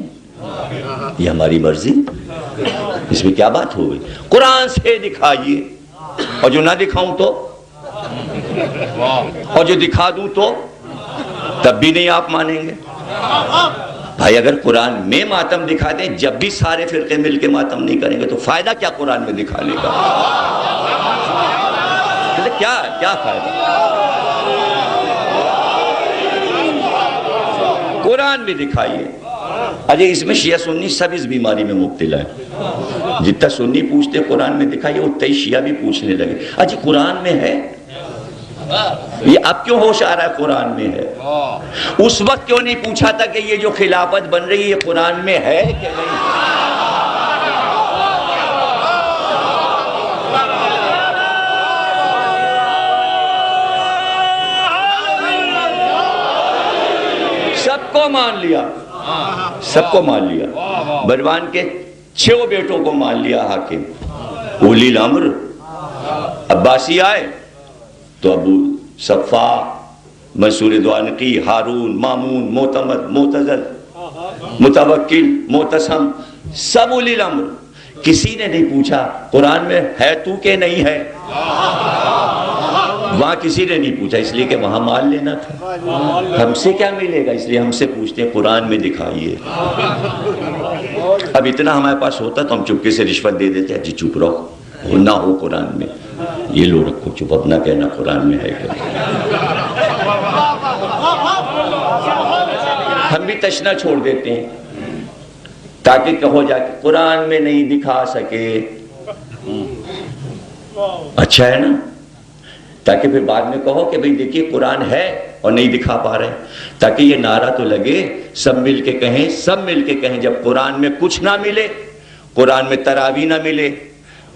یہ ہماری مرضی، اس میں کیا بات ہو گئی؟ قرآن سے دکھائیے، اور جو نہ دکھاؤں تو، اور جو دکھا دوں تو تب بھی نہیں آپ مانیں گے۔ بھائی اگر قرآن میں ماتم دکھا دیں، جب بھی سارے فرقے مل کے ماتم نہیں کریں گے تو فائدہ کیا قرآن میں دکھانے کا؟ کیا فائدہ؟ قرآن میں دکھائیے۔ اجے اس میں شیعہ سنی سب اس بیماری میں مبتلا ہے۔ جتنا سنی پوچھتے قرآن میں دکھائیے، اتنا ہی شیعہ بھی پوچھنے لگے اجی قرآن میں ہے۔ یہ اب کیوں ہوش آ رہا ہے قرآن میں ہے؟ اس وقت کیوں نہیں پوچھا تھا کہ یہ جو خلافت بن رہی ہے یہ قرآن میں ہے کہ نہیں؟ سب کو مان لیا، سب کو مان لیا۔ بروان کے 6 بیٹوں کو مان لیا حاکم۔ اولی الامر عباسی آئے تو ابو صفا، منصور دوانقی، ہارون، مامون، معتمد، معتزل، متوکل، معتصم، سب اولی الامر۔ کسی نے نہیں پوچھا قرآن میں ہے تو کہ نہیں ہے، وہاں کسی نے نہیں پوچھا، اس لیے کہ وہاں مان لینا تھا۔ ہم سے کیا ملے گا، اس لیے ہم سے پوچھتے ہیں قرآن میں دکھائیے۔ اب اتنا ہمارے پاس ہوتا تو ہم چپکے سے رشوت دے دیتے، جی چپ رہو، نہ ہو قرآن میں، یہ لو رکھو چپ، اپنا کہنا قرآن میں ہے کہ ہم بھی تشنا چھوڑ دیتے ہیں تاکہ کہو جا کے قرآن میں نہیں دکھا سکے۔ اچھا ہے نا، تاکہ پھر بعد میں کہو کہ بھئی دیکھیے قرآن ہے اور نہیں دکھا پا رہے، تاکہ یہ نعرہ تو لگے، سب مل کے کہیں، سب مل کے کہیں، جب قرآن میں کچھ نہ ملے، قرآن میں تراویح نہ ملے،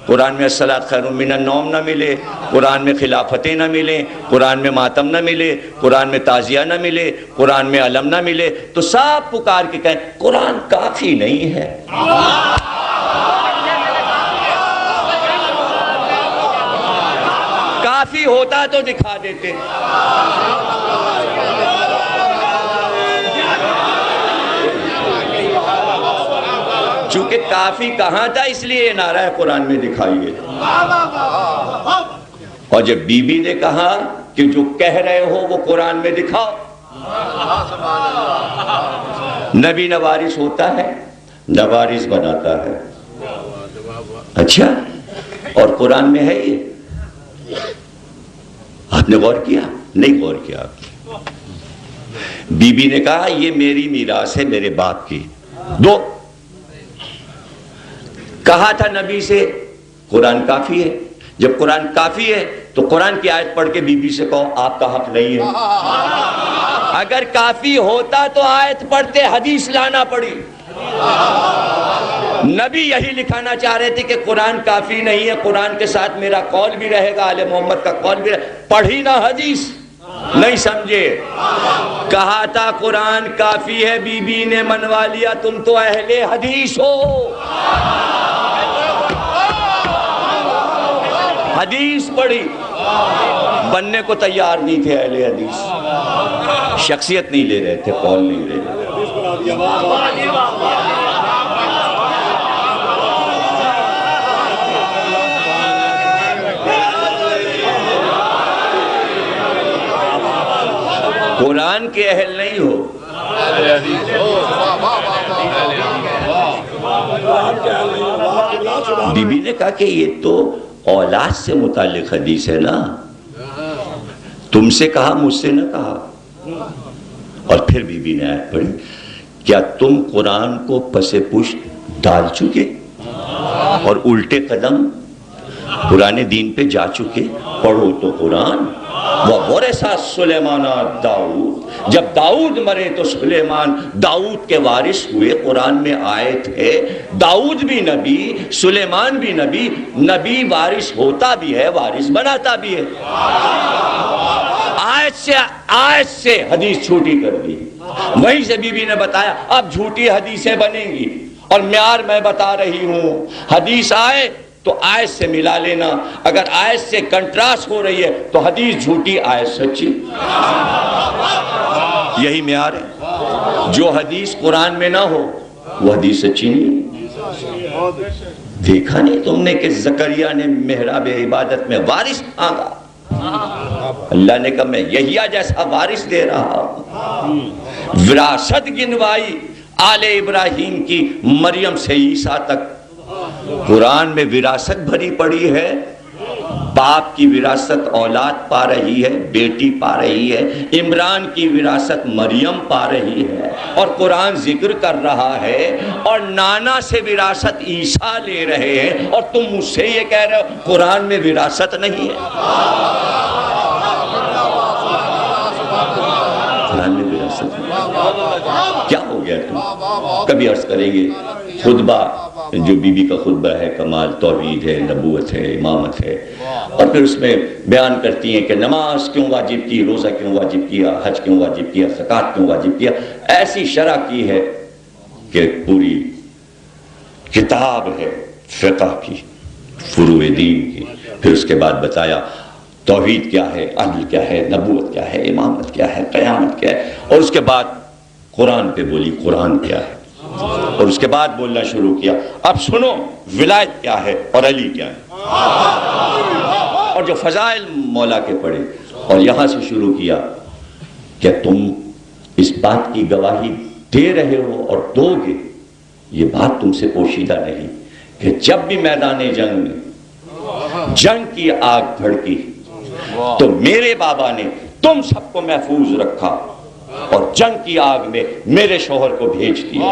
قرآن میں الصلاۃ خیر من النوم نہ ملے، قرآن میں خلافتیں نہ ملے، قرآن میں ماتم نہ ملے، قرآن میں تعزیہ نہ ملے، قرآن میں علم نہ ملے، تو سب پکار کے کہیں قرآن کافی نہیں ہے۔ کافی ہوتا تو دکھا دیتے۔ چونکہ کافی کہاں تھا، اس لیے یہ نعرہ ہے قرآن میں دکھائیے۔ اور جب بی بی نے کہا کہ جو کہہ رہے ہو وہ قرآن میں دکھاؤ، نبی نوارث ہوتا ہے، نوارث بناتا ہے۔ اچھا، اور قرآن میں ہے یہ؟ آپ نے غور کیا؟ نہیں غور کیا آپ۔ بی بی نے کہا یہ میری میراث ہے میرے باپ کی، دو۔ کہا تھا نبی سے قرآن کافی ہے، جب قرآن کافی ہے تو قرآن کی آیت پڑھ کے بی بی سے کہو آپ کا حق نہیں ہے۔ اگر کافی ہوتا تو آیت پڑھتے، حدیث لانا پڑی۔ نبی یہی لکھانا چاہ رہے تھے کہ قرآن کافی نہیں ہے، قرآن کے ساتھ میرا قول بھی رہے گا، آل محمد کا قول بھی رہے گا، پڑھی نہ حدیث، نہیں سمجھے۔ کہا تھا قرآن کافی ہے، بی بی نے منوا لیا تم تو اہل حدیث ہو۔ حدیث پڑھی، بننے کو تیار نہیں تھے اہل حدیث، شخصیت نہیں لے رہے تھے، قول نہیں لے رہے تھے۔ قرآن کے اہل نہیں ہو، بی بی نے کہا کہ یہ تو اولاد سے متعلق حدیث ہے نا، تم سے کہا مجھ سے نہ کہا۔ اور پھر بی بی نے آیت پڑھی، کیا تم قرآن کو پس پشت ڈال چکے اور الٹے قدم پرانے دین پہ جا چکے؟ پڑھو تو قرآن۔ وَوَرِثَ سُلَيْمَانَ داؤد، جب داؤد مرے تو سلیمان داؤد کے وارث ہوئے۔ قرآن میں آیت ہے داؤد بھی نبی، سلیمان بھی نبی، نبی وارث ہوتا بھی ہے، وارث بناتا بھی ہے۔ آیت سے حدیث چھوٹی کر دی، وہیں سے بی بی نے بتایا اب جھوٹی حدیثیں بنیں گی، اور معیار میں بتا رہی ہوں، حدیث آئے تو آیت سے ملا لینا، اگر آیت سے کنٹراسٹ ہو رہی ہے تو حدیث جھوٹی، آیت سچی، یہی معیار ہے۔ جو حدیث قرآن میں نہ ہو وہ حدیث سچی نہیں۔ دیکھا نہیں تم نے کہ زکریا نے محراب عبادت میں وارث مانگا، اللہ نے کہا میں یحییٰ جیسا وارث دے رہا ہوں۔ وراثت گنوائی آل ابراہیم کی، مریم سے عیسیٰ تک۔ قرآن میں وراثت بھری پڑی ہے، باپ کی وراثت اولاد پا رہی ہے، بیٹی پا رہی ہے، عمران کی وراثت مریم پا رہی ہے، اور قرآن ذکر کر رہا ہے، اور نانا سے وراثت عیسیٰ لے رہے ہیں، اور تم مجھ سے یہ کہہ رہے ہو قرآن میں وراثت نہیں ہے۔ قرآن میں وراثت نہیں، کیا ہو گیا تم؟ کبھی عرض کریں گے خطبہ جو بی بی کا خطبہ ہے کمال توحید ہے، نبوت ہے، امامت ہے، اور پھر اس میں بیان کرتی ہیں کہ نماز کیوں واجب کی، روزہ کیوں واجب کیا، حج کیوں واجب کیا، زکوٰۃ کیوں واجب کیا، ایسی شرح کی ہے کہ پوری کتاب ہے فقہ کی، فروع دین کی۔ پھر اس کے بعد بتایا توحید کیا ہے، عدل کیا ہے، نبوت کیا ہے، امامت کیا ہے، قیامت کیا ہے، اور اس کے بعد قرآن پہ بولی قرآن کیا ہے، اور اس کے بعد بولنا شروع کیا اب سنو ولایت کیا ہے اور علی کیا ہے، اور جو فضائل مولا کے پڑھے، اور یہاں سے شروع کیا کہ تم اس بات کی گواہی دے رہے ہو اور دو گے، یہ بات تم سے پوشیدہ نہیں کہ جب بھی میدان جنگ میں جنگ کی آگ بھڑکی تو میرے بابا نے تم سب کو محفوظ رکھا، اور جنگ کی آگ میں میرے شوہر کو بھیج دیا۔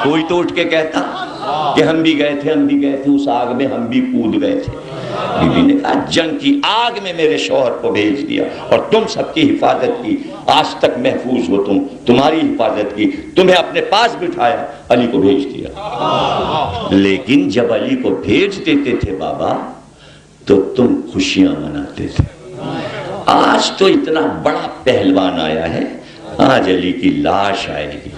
کوئی تو اٹھ کے کہتا کہ ہم بھی گئے تھے اس آگ میں، ہم بھی کود گئے تھے۔ بی بی نے کہا جنگ کی آگ میں میرے شوہر کو بھیج دیا اور تم سب کی حفاظت کی، آج تک محفوظ ہو تم، تمہاری حفاظت کی، تمہیں اپنے پاس بٹھایا، علی کو بھیج دیا۔ لیکن جب علی کو بھیج دیتے تھے بابا تو تم خوشیاں مناتے تھے۔ آج تو اتنا بڑا پہلوان آیا ہے، آج علی کی لاش آئے گی،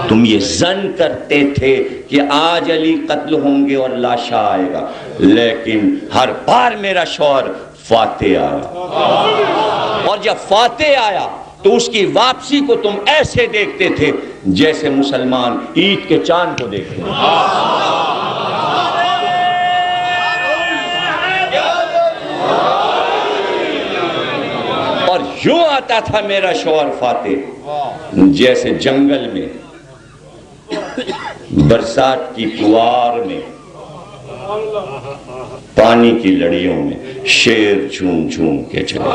تم یہ ظن کرتے تھے کہ آج علی قتل ہوں گے اور لاشا آئے گا، لیکن ہر بار میرا شوہر فاتح آیا، اور جب فاتح آیا تو اس کی واپسی کو تم ایسے دیکھتے تھے جیسے مسلمان عید کے چاند کو دیکھتے ہیں۔ اور یوں آتا تھا میرا شوہر فاتح جیسے جنگل میں برسات کی فوار میں پانی کی لڑیوں میں شیر جھوم جھوم کے چلے،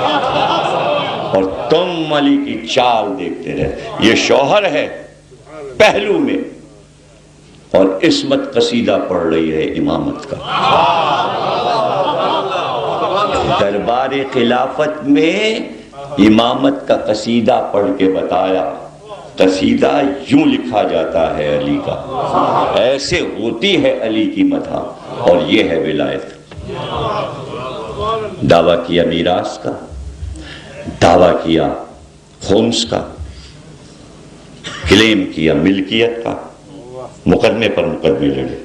اور تم علی کی چال دیکھتے رہے۔ یہ شوہر ہے پہلو میں اور عصمت قصیدہ پڑھ رہی ہے امامت کا۔ دربار خلافت میں امامت کا قصیدہ پڑھ کے بتایا، قصیدہ یوں لکھا جاتا ہے علی کا، ایسے ہوتی ہے علی کی مدح، اور یہ ہے ولایت۔ دعویٰ کیا میراث کا، دعویٰ کیا خمس کا، کلیم کیا ملکیت کا، مقدمے پر مقدمے لڑے۔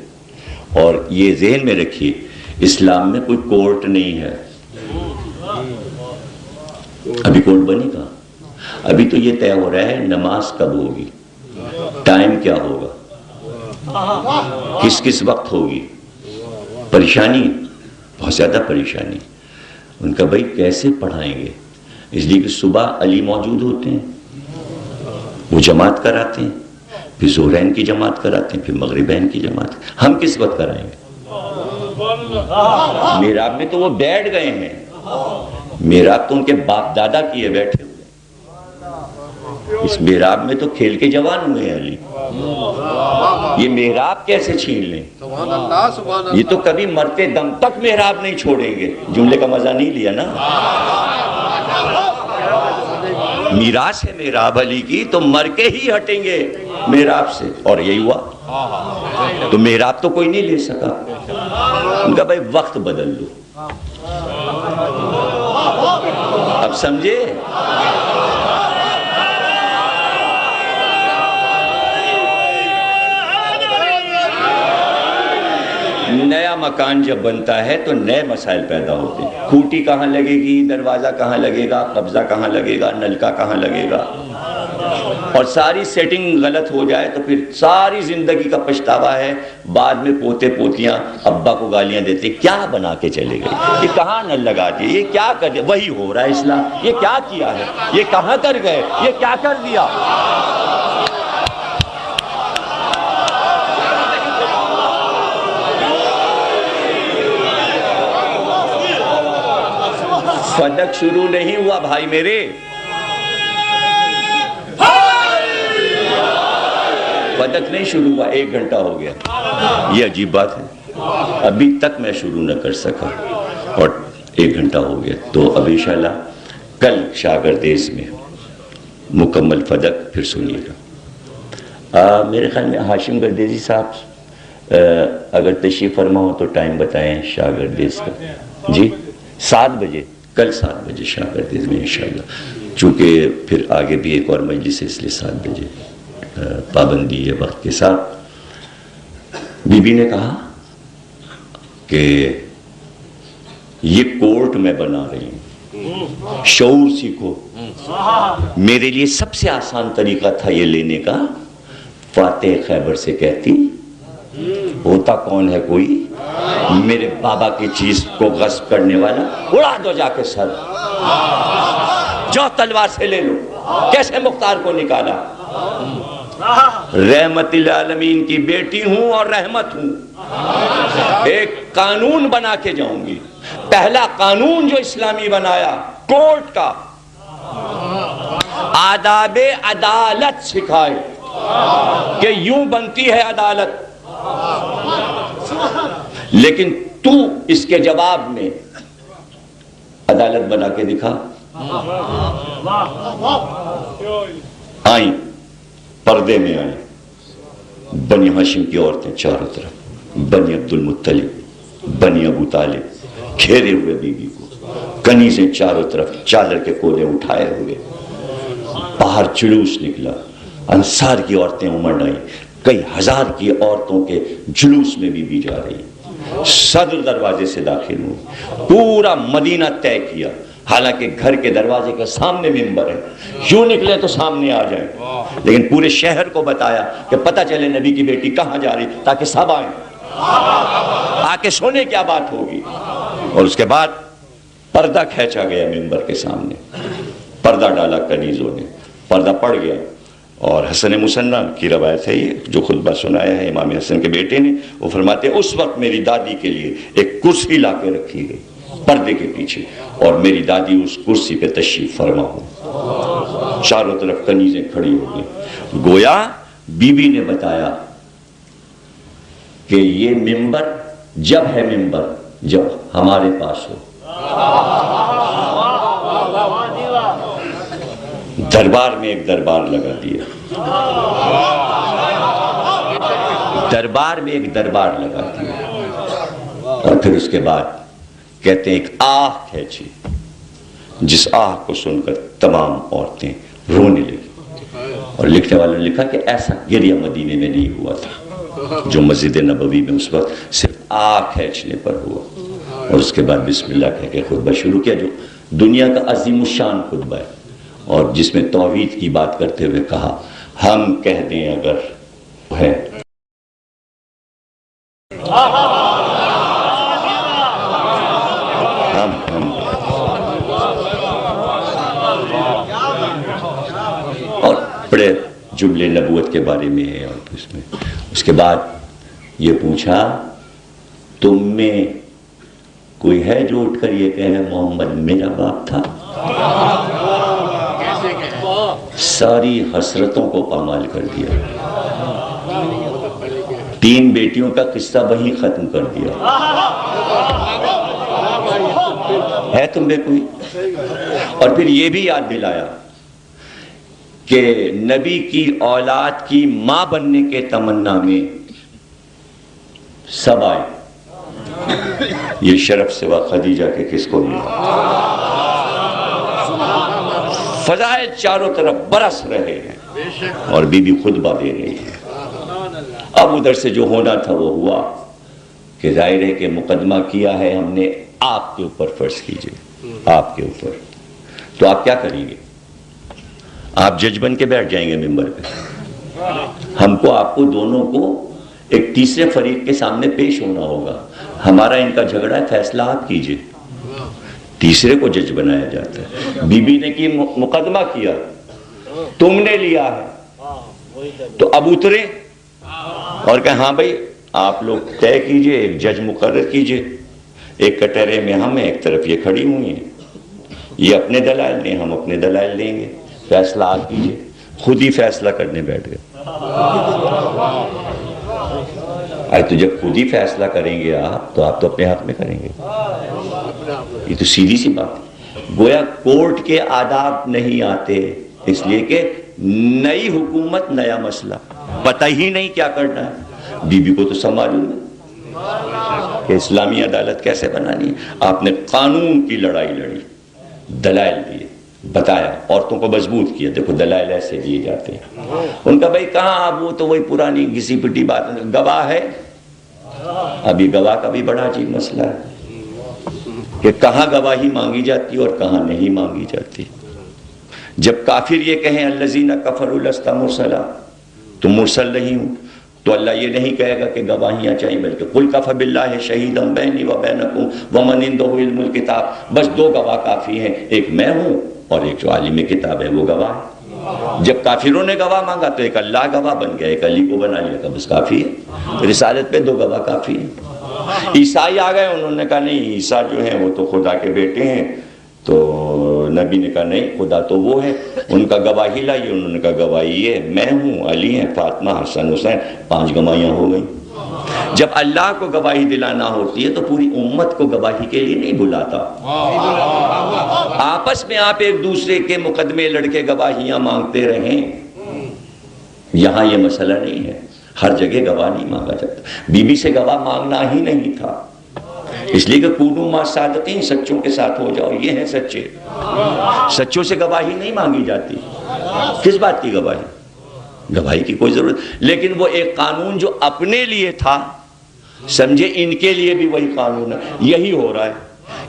اور یہ ذہن میں رکھیے، اسلام میں کوئی کورٹ نہیں ہے۔ ابھی کورٹ بنے گا، ابھی تو یہ طے ہو رہا ہے نماز کب ہوگی، ٹائم کیا ہوگا، کس کس وقت ہوگی۔ پریشانی، بہت زیادہ پریشانی۔ ان کا بھائی کیسے پڑھائیں گے، اس لیے کہ صبح علی موجود ہوتے ہیں، وہ جماعت کراتے ہیں، پھر ظہرین کی جماعت کراتے ہیں، پھر مغربین کی جماعت، ہم کس وقت کرائیں گے۔ میراب میں تو وہ بیٹھ گئے ہیں، میراب تو ان کے باپ دادا کیے بیٹھے ہوئے، اس میراب میں تو کھیل کے جوان ہوئے ہیں علی، یہ محراب کیسے چھین لیں۔ سبحان اللہ سبحان اللہ۔ یہ تو کبھی مرتے دم تک محراب نہیں چھوڑیں گے، جملے کا مزہ نہیں لیا نا۔ میراث ہے محراب علی کی، تو مر کے ہی ہٹیں گے محراب سے، اور یہی ہوا۔ تو محراب تو کوئی نہیں لے سکا، ان کا بھائی وقت بدل دو۔ اب سمجھے، نیا مکان جب بنتا ہے تو نئے مسائل پیدا ہوتے ہیں۔ کھوٹی کہاں لگے گی، دروازہ کہاں لگے گا، قبضہ کہاں لگے گا، نلکا کہاں لگے گا، اور ساری سیٹنگ غلط ہو جائے تو پھر ساری زندگی کا پچھتاوا ہے۔ بعد میں پوتے پوتیاں ابا کو گالیاں دیتے، کیا بنا کے چلے گئے، یہ کہاں نل لگا دیے، یہ کیا کر دیا، وہی ہو رہا ہے اسلام، یہ کیا کیا ہے، یہ کہاں کر گئے، یہ کیا کر دیا۔ فدق شروع نہیں ہوا بھائی میرے، فدق نہیں شروع ہوا، 1 گھنٹہ ہو گیا۔ یہ عجیب بات ہے، ابھی تک میں شروع نہ کر سکا اور 1 گھنٹہ ہو گیا۔ تو اب انشاءاللہ کل شاگردیز میں مکمل فدق پھر سنیے گا۔ میرے خیال میں ہاشم گردیزی صاحب اگر تشریف فرما ہو تو ٹائم بتائیں شاگردیز کا۔ جی 7 بجے، کل 7 بجے شاگردیز میں انشاءاللہ، چونکہ پھر آگے بھی ایک اور مجلس ہے، اس لیے 7 بجے پابندی ہے وقت کے ساتھ۔ بی بی نے کہا کہ یہ کورٹ میں بنا رہی ہوں، شعور سیکھو۔ میرے لیے سب سے آسان طریقہ تھا یہ لینے کا، فاتح خیبر سے کہتی ہوتا کون ہے کوئی میرے بابا کی چیز کو غصب کرنے والا، اڑا دو جا کے سر، جو تلوار سے لے لو۔ کیسے مختار کو نکالا، رحمت العالمین کی بیٹی ہوں اور رحمت ہوں، ایک قانون بنا کے جاؤں گی۔ پہلا قانون جو اسلامی بنایا کورٹ کا، آداب عدالت سکھائے کہ یوں بنتی ہے عدالت۔ لیکن تو اس کے جواب میں عدالت بنا کے دکھا. آئیں، پردے میں آئیں، بنی ہاشم کی عورتیں چاروں طرف، بنی عبد المطلب، بنی ابو طالب گھیرے ہوئے بیوی کو، کنیزیں چاروں طرف چادر کے کولے اٹھائے ہوئے. باہر جلوس نکلا، انصار کی عورتیں امڑ آئیں، کئی ہزار کی عورتوں کے جلوس میں بیوی جا رہی. صدر دروازے سے داخل ہوئی، پورا مدینہ طے کیا. حالانکہ گھر کے دروازے کے سامنے ممبر ہے، یوں نکلے تو سامنے آ جائیں، لیکن پورے شہر کو بتایا کہ پتہ چلے نبی کی بیٹی کہاں جا رہی، تاکہ سب آئیں، آ کے سونے کیا بات ہوگی. اور اس کے بعد پردہ کھینچا گیا ممبر کے سامنے، پردہ ڈالا کنیزوں نے، پردہ پڑ گیا. اور حسن مصنع کی روایت ہے یہ جو خطبہ سنایا ہے امام حسن کے بیٹے نے، وہ فرماتے ہیں اس وقت میری دادی کے لیے ایک کرسی لا کے رکھی گئی پردے کے پیچھے، اور میری دادی اس کرسی پہ تشریف فرما ہو. چاروں طرف کنیزیں کھڑی ہو گئی. گویا بی بی نے بتایا کہ یہ ممبر جب ہے ممبر جب ہمارے پاس ہو. دربار میں ایک دربار لگا دیا، دربار میں ایک دربار لگا دیا. اور پھر اس کے بعد کہتے ہیں ایک آہ کھینچی، جس آہ کو سن کر تمام عورتیں رونے لگی. اور لکھنے والوں نے لکھا کہ ایسا گریہ مدینے میں نہیں ہوا تھا جو مسجد نبوی میں اس وقت صرف آہ کھینچنے پر ہوا. اور اس کے بعد بسم اللہ کہہ کے خطبہ شروع کیا، جو دنیا کا عظیم الشان خطبہ ہے، اور جس میں توحید کی بات کرتے ہوئے کہا ہم کہہ دیں اگر ہے اور بڑے جملے نبوت کے بارے میں ہے. اور اس کے بعد یہ پوچھا تم میں کوئی ہے جو اٹھ کر یہ کہے محمد میرا باپ تھا؟ ساری حسرتوں کو پامال کر دیا، 3 بیٹیوں کا قصہ وہیں ختم کر دیا. ہے تم میں کوئی؟ اور پھر یہ بھی یاد دلایا کہ نبی کی اولاد کی ماں بننے کے تمنا میں سب آئے. یہ شرف سوا خدیجہ کے کس کو ملا؟ فضائل چاروں طرف برس رہے ہیں اور بی بی خطبہ دے رہی ہے. اب ادھر سے جو ہونا تھا وہ ہوا کہ ظاہر ہے کہ مقدمہ کیا ہے ہم نے آپ کے اوپر، فرض کیجئے آپ کے اوپر، تو آپ کیا کریں گے؟ آپ جج بن کے بیٹھ جائیں گے ممبر پہ. ہم کو آپ کو دونوں کو ایک تیسرے فریق کے سامنے پیش ہونا ہوگا. ہمارا ان کا جھگڑا ہے، فیصلہ آپ کیجئے. تیسرے کو جج بنایا جاتا ہے. بی بی نے کی مقدمہ کیا، تم نے لیا ہے، تو اب اترے اور کہا ہاں بھائی آپ لوگ طے کیجئے، ایک جج مقرر کیجئے. ایک کٹہرے میں ہم ہیں، ایک طرف یہ کھڑی ہوئی ہیں، یہ اپنے دلائل دیں، ہم اپنے دلائل دیں گے، فیصلہ آپ کیجئے. خود ہی فیصلہ کرنے بیٹھ گئے. تو جب خود ہی فیصلہ کریں گے آپ تو آپ تو اپنے حق میں کریں گے. یہ تو سیدھی سی بات ہے. گویا کورٹ کے آداب نہیں آتے، اس لیے کہ نئی حکومت نیا مسئلہ، پتہ ہی نہیں کیا کرنا ہے. بی بی کو تو سب معلوم ہے کہ اسلامی عدالت کیسے بنانی ہے. آپ نے قانون کی لڑائی لڑی، دلائل دیے، بتایا، عورتوں کو مضبوط کیا، دیکھو دلائل ایسے دیے جاتے ہیں. ان کا بھائی کہاں، وہ تو وہی پرانی گھسی پٹی بات، گواہ ہے. ابھی گواہ کا بھی بڑا عجیب مسئلہ ہے کہ کہاں گواہی مانگی جاتی اور کہاں نہیں مانگی جاتی. جب کافر یہ کہیں الذین کفروا لست مرسلا، تم مرسل نہیں ہوں، تو اللہ یہ نہیں کہے گا کہ گواہیاں چاہیے، بلکہ قل کفی باللہ شہیدا بینی و بینکم ومن عندہ علم الکتاب. بس 2 گواہ کافی ہیں، ایک میں ہوں اور ایک جو عالم کتاب ہے وہ گواہ ہے. جب کافروں نے گواہ مانگا تو ایک اللہ گواہ بن گیا، ایک علی کو بنا لیا، بس کافی ہے. رسالت پہ 2 گواہ کافی ہیں. عیسائی آ گئے، انہوں نے کہا نہیں عیسیٰ جو ہیں وہ تو خدا کے بیٹے ہیں. تو نبی نے کہا نہیں خدا تو وہ ہے. ان کا گواہی لائیے، انہوں نے کہا گواہی یہ میں ہوں، علی ہیں، فاطمہ، حسن، حسین، 5 گواہیاں ہو گئیں. جب اللہ کو گواہی دلانا ہوتی ہے تو پوری امت کو گواہی کے لیے نہیں بلاتا. آپس میں آپ ایک دوسرے کے مقدمے لڑکے گواہیاں مانگتے رہیں. یہاں یہ مسئلہ نہیں ہے. ہر جگہ گواہ نہیں مانگا جاتا. بی بی سے گواہ مانگنا ہی نہیں تھا، اس لیے کہ کونوا مع صادقین، سچوں کے ساتھ ہو جاؤ، یہ ہیں سچے. سچوں سے گواہی نہیں مانگی جاتی. کس بات کی گواہی؟ گواہی کی کوئی ضرورت. لیکن وہ ایک قانون جو اپنے لیے تھا، سمجھے ان کے لیے بھی وہی قانون ہے. یہی ہو رہا ہے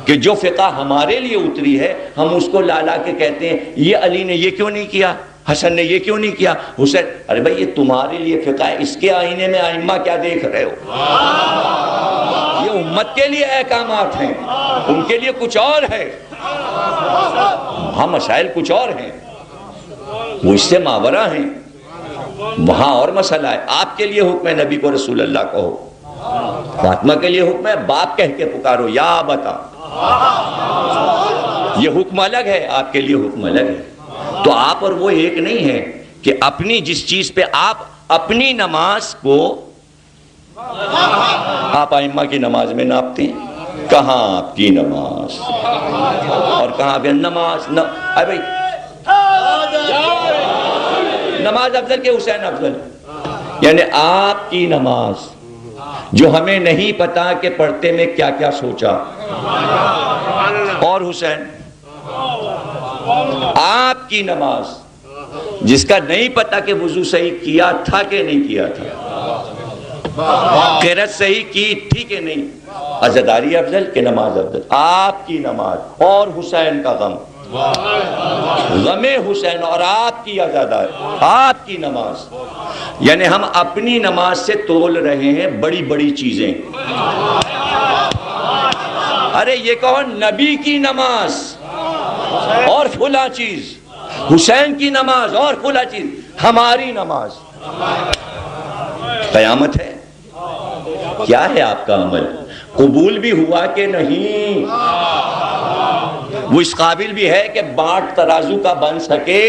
کہ جو فقہ ہمارے لیے اتری ہے ہم اس کو لا کے کہتے ہیں یہ علی نے یہ کیوں نہیں کیا، حسن نے یہ کیوں نہیں کیا، حسین. ارے بھائی یہ تمہارے لیے فقہ ہے، اس کے آئینے میں ائمہ کیا دیکھ رہے ہو؟ یہ امت کے لیے احکامات ہیں، ان کے لیے کچھ اور ہے. وہاں مسائل کچھ اور ہیں، وہ اس سے ماورا ہیں، وہاں اور مسئلہ ہے. آپ کے لیے حکم ہے نبی کو رسول اللہ کہو، فاطمہ کے لیے حکم ہے باپ کہہ کے پکارو یا بتا. یہ حکم الگ ہے، آپ کے لیے حکم الگ ہے. تو آپ اور وہ ایک نہیں ہے کہ اپنی جس چیز پہ آپ اپنی نماز کو آپ ائمہ کی نماز میں ناپتے ہیں. کہاں آپ کی نماز اور کہاں پہ نماز بھائی نماز افضل کہ حسین افضل؟ یعنی آپ کی نماز جو ہمیں نہیں پتا کہ پڑھتے میں کیا کیا سوچا، اور حسین آپ کی نماز جس کا نہیں پتا کہ وضو صحیح کیا تھا کہ نہیں کیا تھا، قرأت صحیح کی تھی کہ نہیں، عزاداری افضل کہ نماز افضل؟ آپ کی نماز اور حسین کا غم، غم حسین اور آپ کی عزاداری، آپ کی نماز. یعنی ہم اپنی نماز سے تول رہے ہیں بڑی بڑی چیزیں. ارے یہ کہو نبی کی نماز اور فلاں چیز، حسین کی نماز اور فلاں چیز، ہماری نماز. قیامت ہے. کیا ہے آپ کا عمل؟ قبول بھی ہوا کہ نہیں؟ وہ اس قابل بھی ہے کہ بانٹ ترازو کا بن سکے؟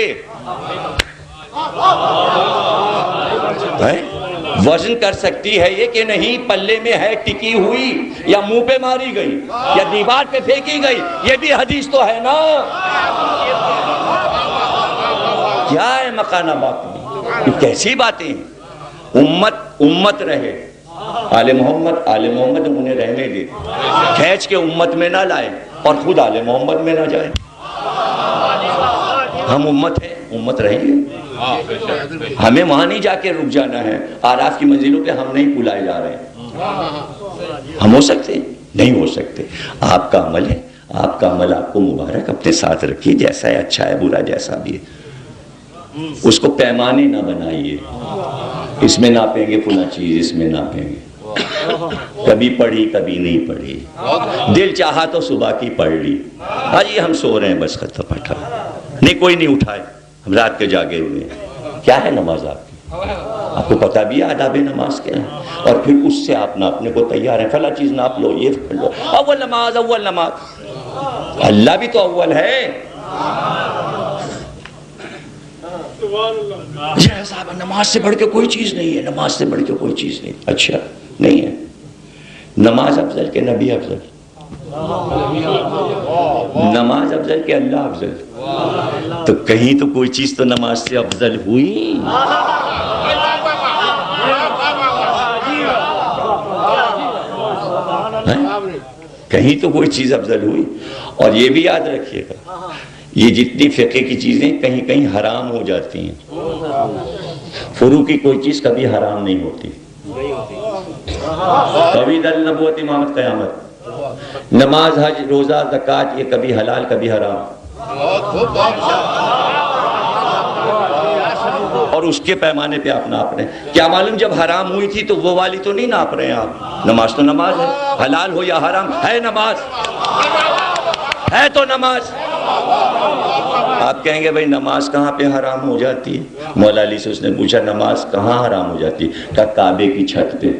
وزن کر سکتی ہے یہ کہ نہیں؟ پلے میں ہے ٹکی ہوئی یا منہ پہ ماری گئی یا دیوار پہ پھینکی گئی؟ یہ بھی حدیث تو ہے نا. کیا ہے مکانہ باقی؟ کیسی باتیں ہیں؟ امت رہے. آل محمد انہیں رہنے دے، کھینچ کے امت میں نہ لائے اور خود آل محمد میں نہ جائے. ہم امت ہیں، امت رہیں گے. ہمیں وہاں نہیں جا کے رک جانا ہے. آراف کی منزلوں پہ ہم نہیں بلائے جا رہے ہیں. ہم ہو سکتے نہیں ہو سکتے. آپ کا عمل ہے، آپ کا عمل آپ کو مبارک، اپنے ساتھ رکھیے. جیسا ہے اچھا ہے، برا جیسا بھی ہے. اس کو پیمانے نہ بنائیے، اس میں ناپیں گے فلاں چیز، اس میں ناپیں گے. کبھی پڑھی کبھی نہیں پڑھی، دل چاہا تو صبح کی پڑھ لی. ہاں جی ہم سو رہے ہیں بس ختم پٹھا نہیں، کوئی نہیں اٹھائے، ہم رات کے جاگے ہوئے. کیا ہے نماز آپ کی؟ آپ کو پتہ بھی ہے آداب نماز کیا ہے، اور پھر اس سے آپ ناپنے کو تیار ہیں. فلاں چیز ناپ لو، یہ پڑھ لو. اول نماز اول نماز، اللہ بھی تو اول ہے. صاحب نماز سے بڑھ کے کوئی چیز نہیں ہے، نماز سے بڑھ کے کوئی چیز نہیں. اچھا نہیں ہے. نماز افضل کہ نبی افضل؟ نماز افضل کہ اللہ افضل؟ تو کہیں تو کوئی چیز تو نماز سے افضل ہوئی. کہیں تو کوئی چیز افضل ہوئی. اور یہ بھی یاد رکھیے گا، یہ جتنی فقہ کی چیزیں کہیں کہیں حرام ہو جاتی ہیں. فروع کی کوئی چیز کبھی حرام نہیں ہوتی. کبھی در نبوت امامت قیامت، نماز حج روزہ زکوٰۃ یہ کبھی حلال کبھی حرام. اور اس کے پیمانے پہ آپ ناپ رہے ہیں. کیا معلوم جب حرام ہوئی تھی تو وہ والی تو نہیں ناپ رہے ہیں آپ. نماز تو نماز ہے، حلال ہو یا حرام ہے نماز ہے تو نماز. آپ کہیں گے بھائی نماز کہاں پہ حرام ہو جاتی ہے؟ مولا علی سے اس نے پوچھا نماز کہاں حرام ہو جاتی ہے؟ کہا کعبے کی چھت پہ.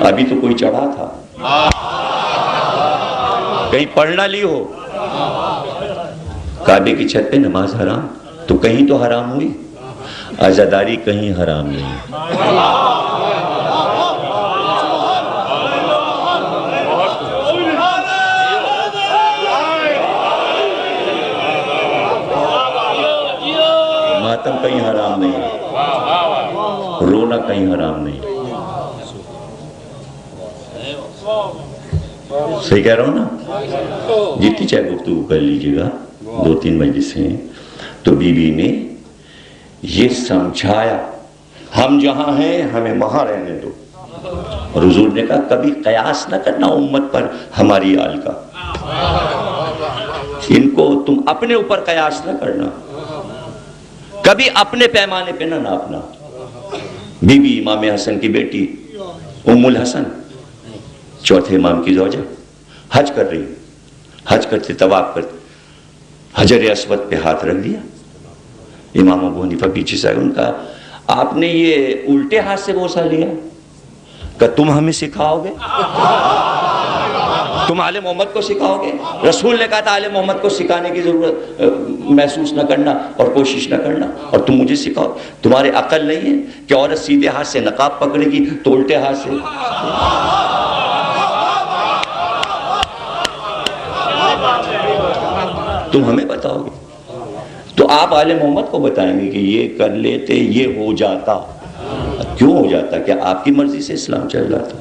ابھی تو کوئی چڑھا تھا، کہیں پڑھ نہ لی ہو. کعبے کی چھت پہ نماز حرام تو کہیں تو حرام ہوئی. عزاداری کہیں حرام نہیں. کہیں حرام نہیں. صحیح کہہ رہا ہوں نا؟ جتنی چاہے گفتگو کر لیجیے گا، 2-3 مجلسیں ہیں. تو بی بی نے یہ سمجھایا ہم جہاں ہیں ہمیں وہاں رہنے دو. اور حضور نے کہا کبھی قیاس نہ کرنا امت پر ہماری آل کا، ان کو تم اپنے اوپر قیاس نہ کرنا، کبھی اپنے پیمانے پہ نہ ناپنا. بی بی امام حسن کی بیٹی ام الحسن، چوتھے امام کی زوجہ، حج کر رہی، حج کرتے طواف کرتے حجر اسود پہ ہاتھ رکھ دیا. امام ابو حنیفہ پیچھے سے آئے، ان کا آپ نے یہ الٹے ہاتھ سے بوسہ لیا، کہ تم ہمیں سکھاؤ گے؟ تم آل محمد کو سکھاؤ گے؟ رسول نے کہا تھا آل محمد کو سکھانے کی ضرورت محسوس نہ کرنا اور کوشش نہ کرنا، اور تم مجھے سکھاؤ. تمہارے عقل نہیں ہے کہ عورت سیدھے ہاتھ سے نقاب پکڑے گی تو الٹے ہاتھ سے؟ تم ہمیں بتاؤ گے تو آپ آل محمد کو بتائیں گے کہ یہ کر لیتے یہ ہو جاتا. کیوں ہو جاتا؟ کہ آپ کی مرضی سے اسلام چل رہا تھا،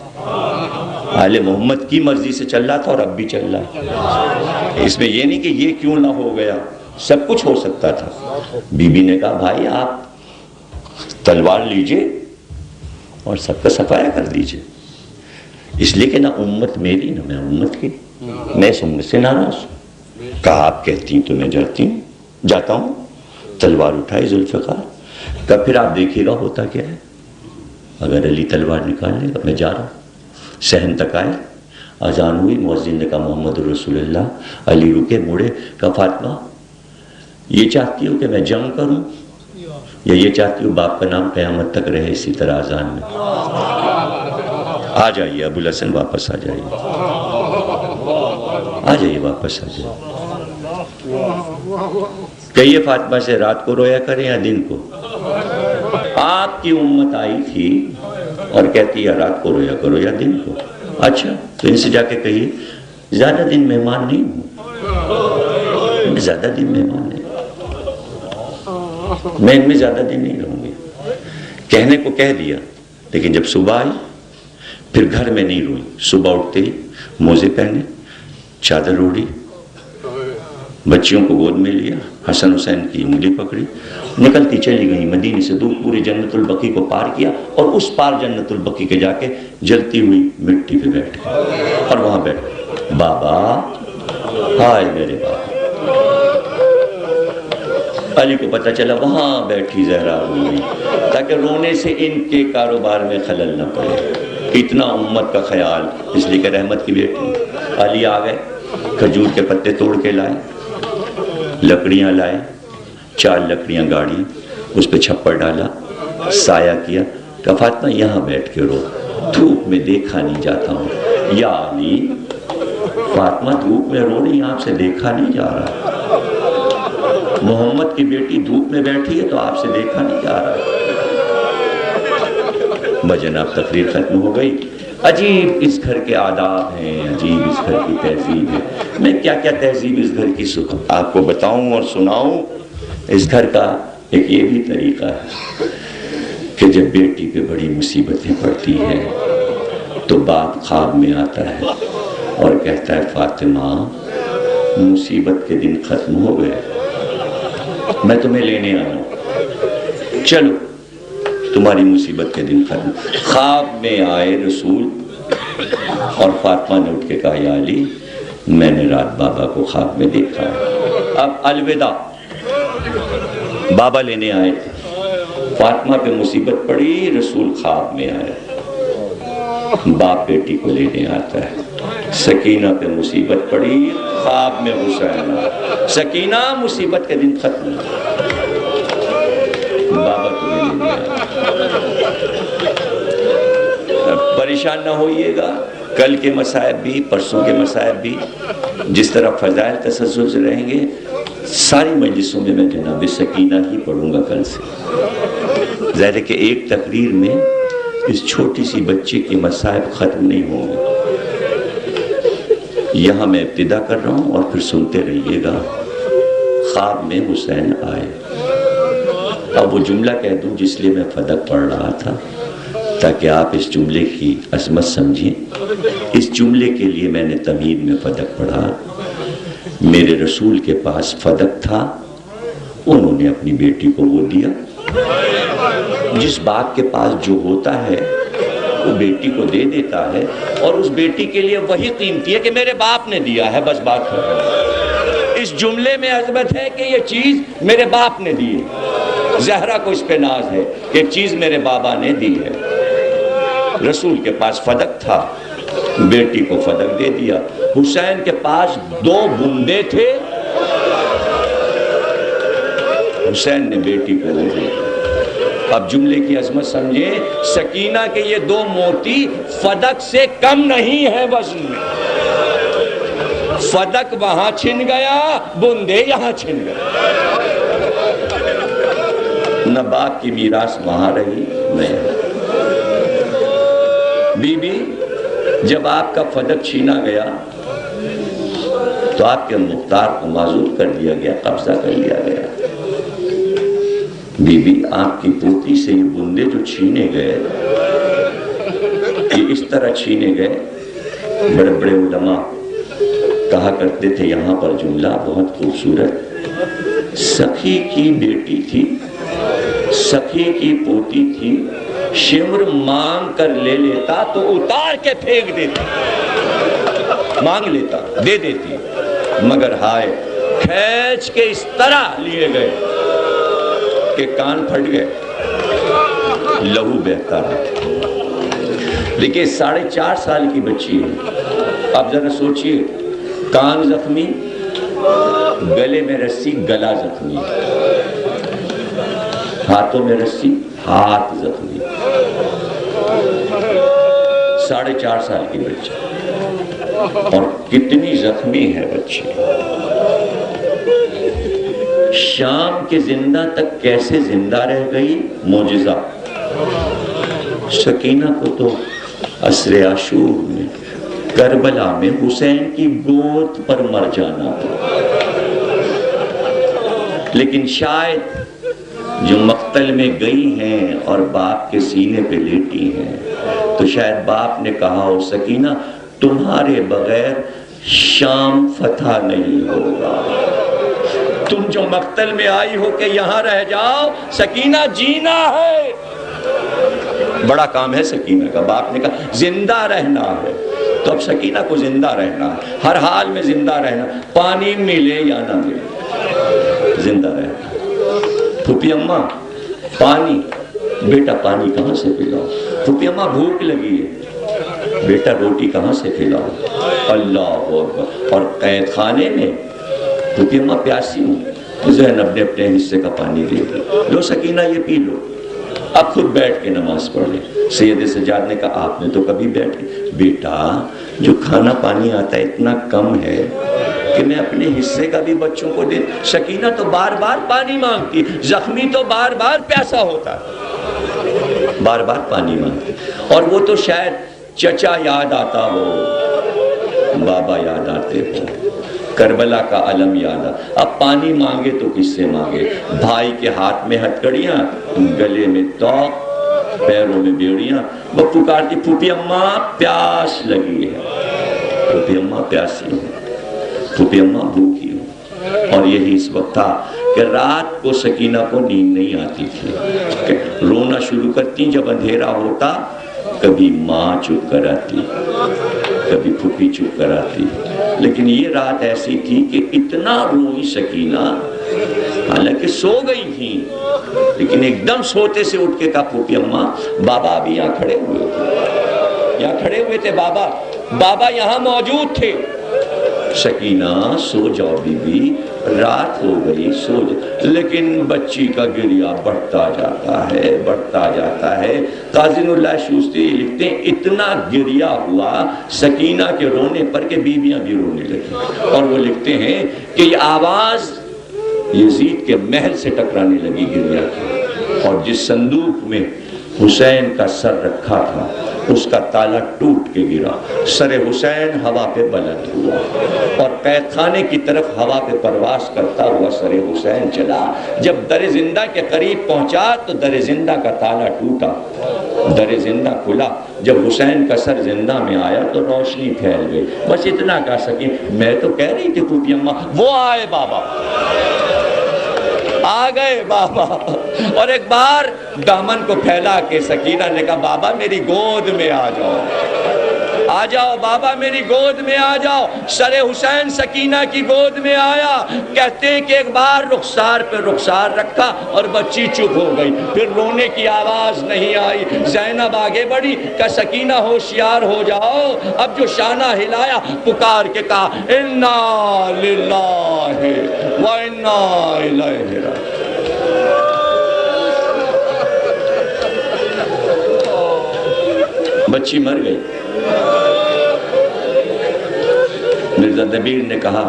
آل محمد کی مرضی سے چل رہا تھا اور اب بھی چل رہا ہے. اس میں یہ نہیں کہ یہ کیوں نہ ہو گیا، سب کچھ ہو سکتا تھا. بی بی نے کہا بھائی آپ تلوار لیجئے اور سب کا صفایا کر دیجئے، اس لیے کہ نہ امت میری نہ میں امت کی، میں اس امت سے ناراض ہوں. کہا آپ کہتی ہیں تو میں جاتا ہوں. تلوار اٹھائی ذوالفقار. کہا پھر آپ دیکھیے گا ہوتا کیا ہے. اگر علی تلوار نکال لے گا، میں جا رہا ہوں. صحن تک آئے، اذان ہوئی، مؤذن نے کہا محمد رسول اللہ. علی رکے، مڑے، کہا فاطمہ یہ چاہتی ہو کہ میں جنگ کروں یا یہ چاہتی ہو باپ کا نام قیامت تک رہے اسی طرح اذان میں؟ آ جائیے ابو الحسن، واپس آ جائیے، آ جائیے واپس آ جائیے. کہیے فاطمہ سے رات کو رویا کریں یا دن کو؟ آپ کی امت آئی تھی اور کہتی ہے رات کو رویا کرو یا دن کو. اچھا تو ان سے جا کے کہیے زیادہ دن مہمان نہیں ہوں، میں زیادہ دن مہمان نہیں، میں ان میں زیادہ دن نہیں رہوں گی. کہنے کو کہہ دیا، لیکن جب صبح آئی پھر گھر میں نہیں روئی. صبح اٹھتے ہی موزے پہنے، چادر اوڑھی، بچیوں کو گود میں لیا، حسن حسین کی انگلی پکڑی، نکلتی چلی گئی مدینے سے دور، پورے جنت البقیع کو پار کیا اور اس پار جنت البقیع کے جا کے جلتی ہوئی مٹی پہ بیٹھ گئی اور وہاں بیٹھ. بابا ہائے میرے بابا. علی کو پتہ چلا وہاں بیٹھی زہرا ہوئی، تاکہ رونے سے ان کے کاروبار میں خلل نہ پڑے. اتنا امت کا خیال، اس لیے کہ رحمت کی بیٹی. علی آ گئے، کھجور کے پتے توڑ کے لائے، لکڑیاں لائے، 4 لکڑیاں گاڑی، اس پہ چھپر ڈالا، سایہ کیا. کہ فاطمہ یہاں بیٹھ کے رو، دھوپ میں دیکھا نہیں جاتا ہوں. یا علی فاطمہ دھوپ میں رو رہی، آپ سے دیکھا نہیں جا رہا. محمد کی بیٹی دھوپ میں بیٹھی ہے تو آپ سے دیکھا نہیں جا رہا. بجناب تقریر ختم ہو گئی. عجیب اس گھر کے آداب ہیں، عجیب اس گھر کی تہذیب ہے. میں کیا کیا تہذیب اس گھر کی آپ کو بتاؤں اور سناؤں. اس گھر کا ایک یہ بھی طریقہ ہے کہ جب بیٹی پہ بڑی مصیبتیں پڑتی ہیں تو باپ خواب میں آتا ہے اور کہتا ہے فاطمہ مصیبت کے دن ختم ہو گئے، میں تمہیں لینے آیا ہوں، چلو تمہاری مصیبت کے دن ختم. خواب میں آئے رسول اور فاطمہ نے اٹھ کے کہا یا علی میں نے رات بابا کو خواب میں دیکھا ہے، اب الوداع. بابا لینے آئے، فاطمہ پہ مصیبت پڑی، رسول خواب میں آئے. باپ بیٹی کو لینے آتا ہے. سکینہ پہ مصیبت پڑی، خواب میں حسین آیا. سکینہ مصیبت کے دن ختم، بابا تمہیں لینے آیا. پریشان نہ ہوئیے گا، کل کے مصائب بھی، پرسوں کے مصائب بھی جس طرح فضائل تسلسل سے رہیں گے، ساری مجلسوں میں میں جناب سکینہ ہی پڑھوں گا کل سے. ظاہر ہے کہ ایک تقریر میں اس چھوٹی سی بچے کے مصائب ختم نہیں ہوں گے. یہاں میں ابتدا کر رہا ہوں اور پھر سنتے رہیے گا. خواب میں حسین آئے. اب وہ جملہ کہہ دوں جس لیے میں فدق پڑھ رہا تھا. تاکہ آپ اس جملے کی عظمت سمجھیں۔ اس جملے کے لیے میں نے تمہید میں فدق پڑھا۔ میرے رسول کے پاس فدق تھا، انہوں نے اپنی بیٹی کو وہ دیا۔ جس باپ کے پاس جو ہوتا ہے وہ بیٹی کو دے دیتا ہے، اور اس بیٹی کے لیے وہی قیمتی ہے کہ میرے باپ نے دیا ہے، بس بات ہے۔ اس جملے میں عظمت ہے کہ یہ چیز میرے باپ نے دی ہے۔ زہرا کو اس پہ ناز ہے کہ ایک چیز میرے بابا نے دی ہے۔ رسول کے پاس فدق تھا، بیٹی کو فدق دے دیا۔ حسین کے پاس 2 بندے تھے، حسین نے بیٹی کو دے دیا۔ اب جملے کی عظمت سمجھیں، سکینہ کے یہ 2 موتی فدق سے کم نہیں ہے وزن میں۔ فدق وہاں چھن گیا، بندے یہاں چھن گئے۔ نہ باپ کی میراث وہاں رہی نہیں۔ بی بی جب آپ کا فدق چھینا گیا تو آپ کے مختار کو معزول کر دیا گیا، قبضہ کر لیا گیا۔ بی بی آپ کی پوتی سے یہ بندے جو چھینے گئے، یہ اس طرح چھینے گئے۔ بڑے بڑے علماء کہا کرتے تھے یہاں پر جملہ بہت خوبصورت، سخی کی بیٹی تھی، سخی کی پوتی تھی، شمر مانگ کر لے لیتا تو اتار کے پھینک دیتی، مانگ لیتا دے دیتی، مگر ہائے کھینچ کے اس طرح لیے گئے کہ کان پھٹ گئے، لہو بہتا رہا۔ دیکھیں 4.5 سال کی بچی ہے، اب ذرا سوچئے، کان زخمی، گلے میں رسی، گلا زخمی، ہاتھوں میں رسی، ہاتھ زخمی، 4.5 سال کی بچی، اور کتنی زخمی ہے بچی۔ شام کے زندہ تک کیسے زندہ رہ گئی، معجزہ۔ سکینہ کو تو عصر عاشور میں، کربلا میں حسین کی گود پر مر جانا تھا، لیکن شاید جو مقتل میں گئی ہیں اور باپ کے سینے پہ لیٹی ہیں تو شاید باپ نے کہا ہو سکینہ تمہارے بغیر شام فتح نہیں ہوگا، تم جو مقتل میں آئی ہو کہ یہاں رہ جاؤ، سکینہ جینا ہے، بڑا کام ہے سکینہ کا۔ باپ نے کہا زندہ رہنا ہے، تو اب سکینہ کو زندہ رہنا ہے، ہر حال میں زندہ رہنا، پانی ملے یا نہ ملے زندہ رہنا۔ پھوپھی اماں پانی، بیٹا پانی کہاں سے پلاؤ؟ پھوپھی اماں بھوک لگی ہے، بیٹا روٹی کہاں سے کھلاؤ؟ اللہ اکبر۔ اور قید خانے میں پھوپھی اماں پیاسی ہوں، زینب نے اپنے حصے کا پانی دے دیا، لو سکینہ یہ پی لو، اب خود بیٹھ کے نماز پڑھ لے۔ سید سجاد نے کہا آپ نے تو کبھی بیٹھے، بیٹا جو کھانا پانی آتا ہے اتنا کم ہے کہ میں اپنے حصے کا بھی بچوں کو دے۔ سکینہ تو بار بار پانی مانگتی، زخمی تو بار بار پیاسا ہوتا ہے، بار بار پانی مانگتی، اور وہ تو شاید چچا یاد آتا ہو، بابا یاد آتے ہو، کربلا کا علم یاد آ۔ اب پانی مانگے تو کس سے مانگے؟ بھائی کے ہاتھ میں ہتکڑیاں، گلے میں توق، پیروں میں بیڑیاں، وہ پکارتی پھوپھی اماں پیاس لگی ہے، پھوپھی اماں پیاسی ہوں، پھوپھی اماں بھوکی ہوں۔ اور یہی اس وقت تھا کہ رات کو سکینہ کو نیند نہیں آتی تھی، کہ رونا شروع کرتی جب اندھیرا ہوتا، کبھی ماں چپ کر آتی، کبھی پھوپھی چپ کر آتی، لیکن یہ رات ایسی تھی کہ اتنا روئی سکینہ، حالانکہ سو گئی تھی، لیکن ایک دم سوتے سے اٹھ کے کہا پھوپھی اماں بابا ابھی یہاں کھڑے ہوئے تھے، یہاں کھڑے ہوئے تھے بابا، بابا یہاں موجود تھے۔ سکینہ سو جاؤ بی بی، رات ہو گئی، سو جاؤ۔ لیکن بچی کا گریہ بڑھتا جاتا ہے، بڑھتا جاتا ہے۔ قاضی اللہ شوستی لکھتے ہیں اتنا گریہ ہوا سکینہ کے رونے پر کہ بیویاں بھی رونے لگی، اور وہ لکھتے ہیں کہ یہ آواز یزید کے محل سے ٹکرانے لگی گریہ کی، اور جس صندوق میں حسین کا سر رکھا تھا اس کا تالا ٹوٹ کے گرا، سر حسین ہوا پہ بلند ہوا اور قید خانے کی طرف ہوا پہ پرواز کرتا ہوا سر حسین چلا۔ جب در زندہ کے قریب پہنچا تو در زندہ کا تالا ٹوٹا، در زندہ کھلا۔ جب حسین کا سر زندہ میں آیا تو روشنی پھیل گئی۔ بس اتنا کہہ سکی، میں تو کہہ رہی تھی پھوپھی اماں، وہ آئے بابا، آ گئے بابا۔ اور ایک بار دامن کو پھیلا کے سکینہ نے کہا، بابا میری گود میں آ جاؤ، آ جاؤ بابا میری گود میں آ جاؤ۔ سر حسین سکینہ کی گود میں آیا۔ کہتے ہیں کہ ایک بار رخسار پہ رخسار رکھا اور بچی چپ ہو گئی، پھر رونے کی آواز نہیں آئی۔ زینب آگے بڑھی کہ سکینہ ہوشیار ہو جاؤ۔ اب جو شانہ ہلایا، پکار کے کہا، انا للہ و انا الیہ راجعون۔ بچی مر گئی۔ مرزا دبیر نے کہا،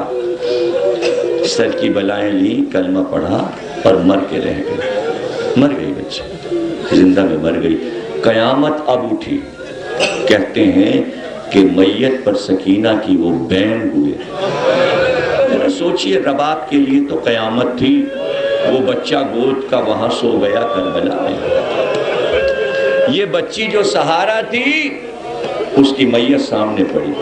سر کی بلائیں لی، کلمہ پڑھا اور مر کے رہ گئی۔ مر گئی بچی، زندہ میں مر گئی۔ قیامت اب اٹھی۔ کہتے ہیں کہ میت پر سکینہ کی وہ بین ہوئے۔ ذرا سوچئے، رباب کے لیے تو قیامت تھی، وہ بچہ گود کا وہاں سو گیا کربلا میں۔ یہ بچی جو سہارا تھی، اس کی میت سامنے پڑی۔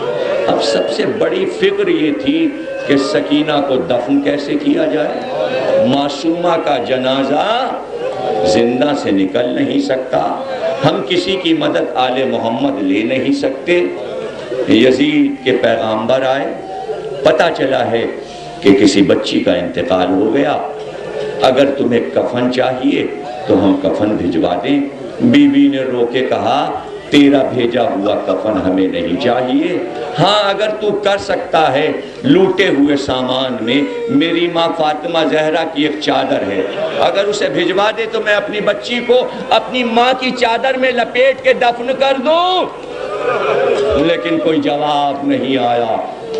اب سب سے بڑی فکر یہ تھی کہ سکینہ کو دفن کیسے کیا جائے۔ معصومہ کا جنازہ زندہ سے نکل نہیں سکتا، ہم کسی کی مدد آل محمد لے نہیں سکتے۔ یزید کے پیغامبر آئے، پتہ چلا ہے کہ کسی بچی کا انتقال ہو گیا، اگر تمہیں کفن چاہیے تو ہم کفن بھجوا دیں۔ بی بی نے رو کے کہا، تیرا بھیجا ہوا کفن ہمیں نہیں چاہیے، ہاں اگر تو کر سکتا ہے لوٹے ہوئے سامان میں میری ماں فاطمہ زہرا کی ایک چادر ہے، اگر اسے بھجوا دے تو میں اپنی بچی کو اپنی ماں کی چادر میں لپیٹ کے دفن کر دوں۔ لیکن کوئی جواب نہیں آیا۔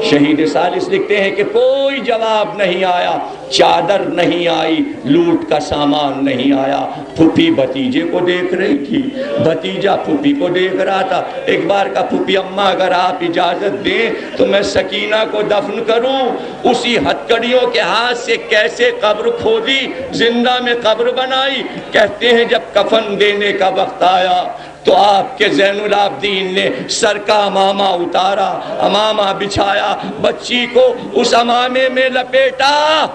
شہید ثالث لکھتے ہیں کہ کوئی جواب نہیں آیا، چادر نہیں آئی، لوٹ کا سامان نہیں آیا۔ پھوپھی بھتیجے کو دیکھ رہی تھی، بھتیجا پھوپھی کو دیکھ رہا تھا۔ ایک بار کا پھوپھی اماں اگر آپ اجازت دیں تو میں سکینہ کو دفن کروں۔ اسی ہتکڑیوں کے ہاتھ سے کیسے قبر کھودی، زندہ میں قبر بنائی۔ کہتے ہیں جب کفن دینے کا وقت آیا تو آپ کے زین العابدین نے سر کا امامہ اتارا، امامہ بچھایا، بچی کو اس امامے میں لپیٹا،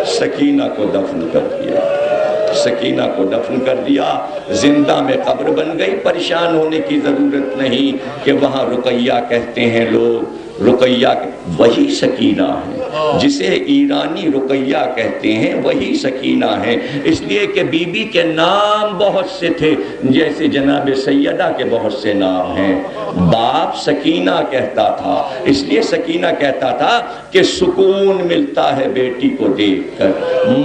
سکینہ کو دفن کر دیا۔ سکینہ کو دفن کر دیا، زندہ میں قبر بن گئی۔ پریشان ہونے کی ضرورت نہیں کہ وہاں رقیہ کہتے ہیں لوگ، رقیہ وہی سکینہ ہے جسے ایرانی رقیہ کہتے ہیں، وہی سکینہ ہے۔ اس لیے کہ بی بی کے نام بہت سے تھے، جیسے جناب سیدہ کے بہت سے نام ہیں۔ باپ سکینہ کہتا تھا، اس لیے سکینہ کہتا تھا کہ سکون ملتا ہے بیٹی کو دیکھ کر۔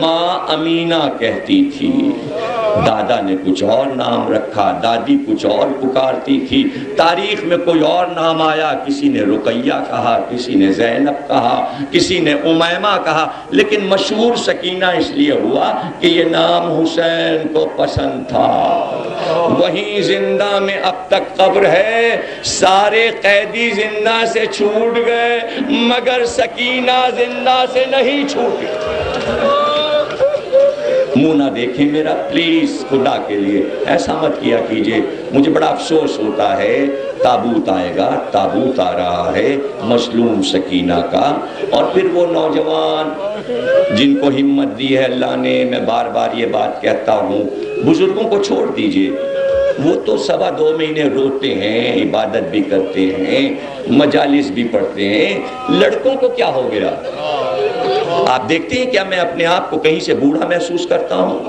ماں امینہ کہتی تھی، دادا نے کچھ اور نام رکھا، دادی کچھ اور پکارتی تھی، تاریخ میں کوئی اور نام آیا، کسی نے رقیہ کہا، کسی نے زینب کہا، کسی نے امیمہ کہا، لیکن مشہور سکینہ اس لیے ہوا کہ یہ نام حسین کو پسند تھا۔ وہیں زندہ میں اب تک قبر ہے، سارے قیدی زندہ سے چھوٹ گئے مگر سکینہ زندہ سے نہیں چھوٹی۔ منہ نہ دیکھیں میرا پلیز، خدا کے لیے ایسا مت کیا کیجئے۔ مجھے بڑا افسوس ہوتا ہے، تابوت آئے گا، تابوت آ رہا ہے مظلوم سکینہ کا، اور پھر وہ نوجوان جن کو ہمت دی ہے اللہ نے، میں بار بار یہ بات کہتا ہوں، بزرگوں کو چھوڑ دیجئے، وہ تو 2.25 مہینے روتے ہیں، عبادت بھی کرتے ہیں، مجالس بھی پڑھتے ہیں، لڑکوں کو کیا ہو گیا؟ آپ دیکھتے ہیں کیا میں اپنے آپ کو کہیں سے بوڑھا محسوس کرتا ہوں؟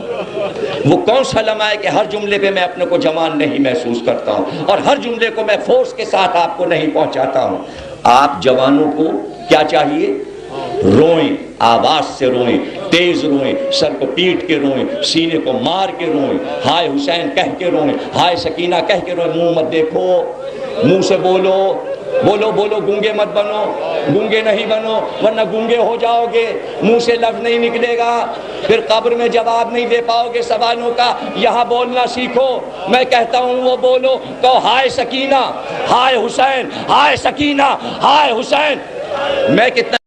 وہ کون سا لمحہ ہے کہ ہر جملے پہ میں اپنے کو جوان نہیں محسوس کرتا ہوں، اور ہر جملے کو میں فورس کے ساتھ آپ کو نہیں پہنچاتا ہوں۔ آپ جوانوں کو کیا چاہیے؟ روئیں، آواز سے روئیں، تیز روئیں، سر کو پیٹ کے روئیں، سینے کو مار کے روئیں، ہائے حسین کہہ کے روئیں، ہائے سکینہ کہہ کے روئیں۔ منہ مت دیکھو، منہ سے بولو، بولو بولو، گونگے مت بنو، گونگے نہیں بنو ورنہ گونگے ہو جاؤ گے، منہ سے لفظ نہیں نکلے گا، پھر قبر میں جواب نہیں دے پاؤ گے سوالوں کا۔ یہاں بولنا سیکھو، میں کہتا ہوں وہ بولو، کہو ہائے سکینہ، ہائے حسین، ہائے سکینہ، ہائے حسین۔ میں کتنا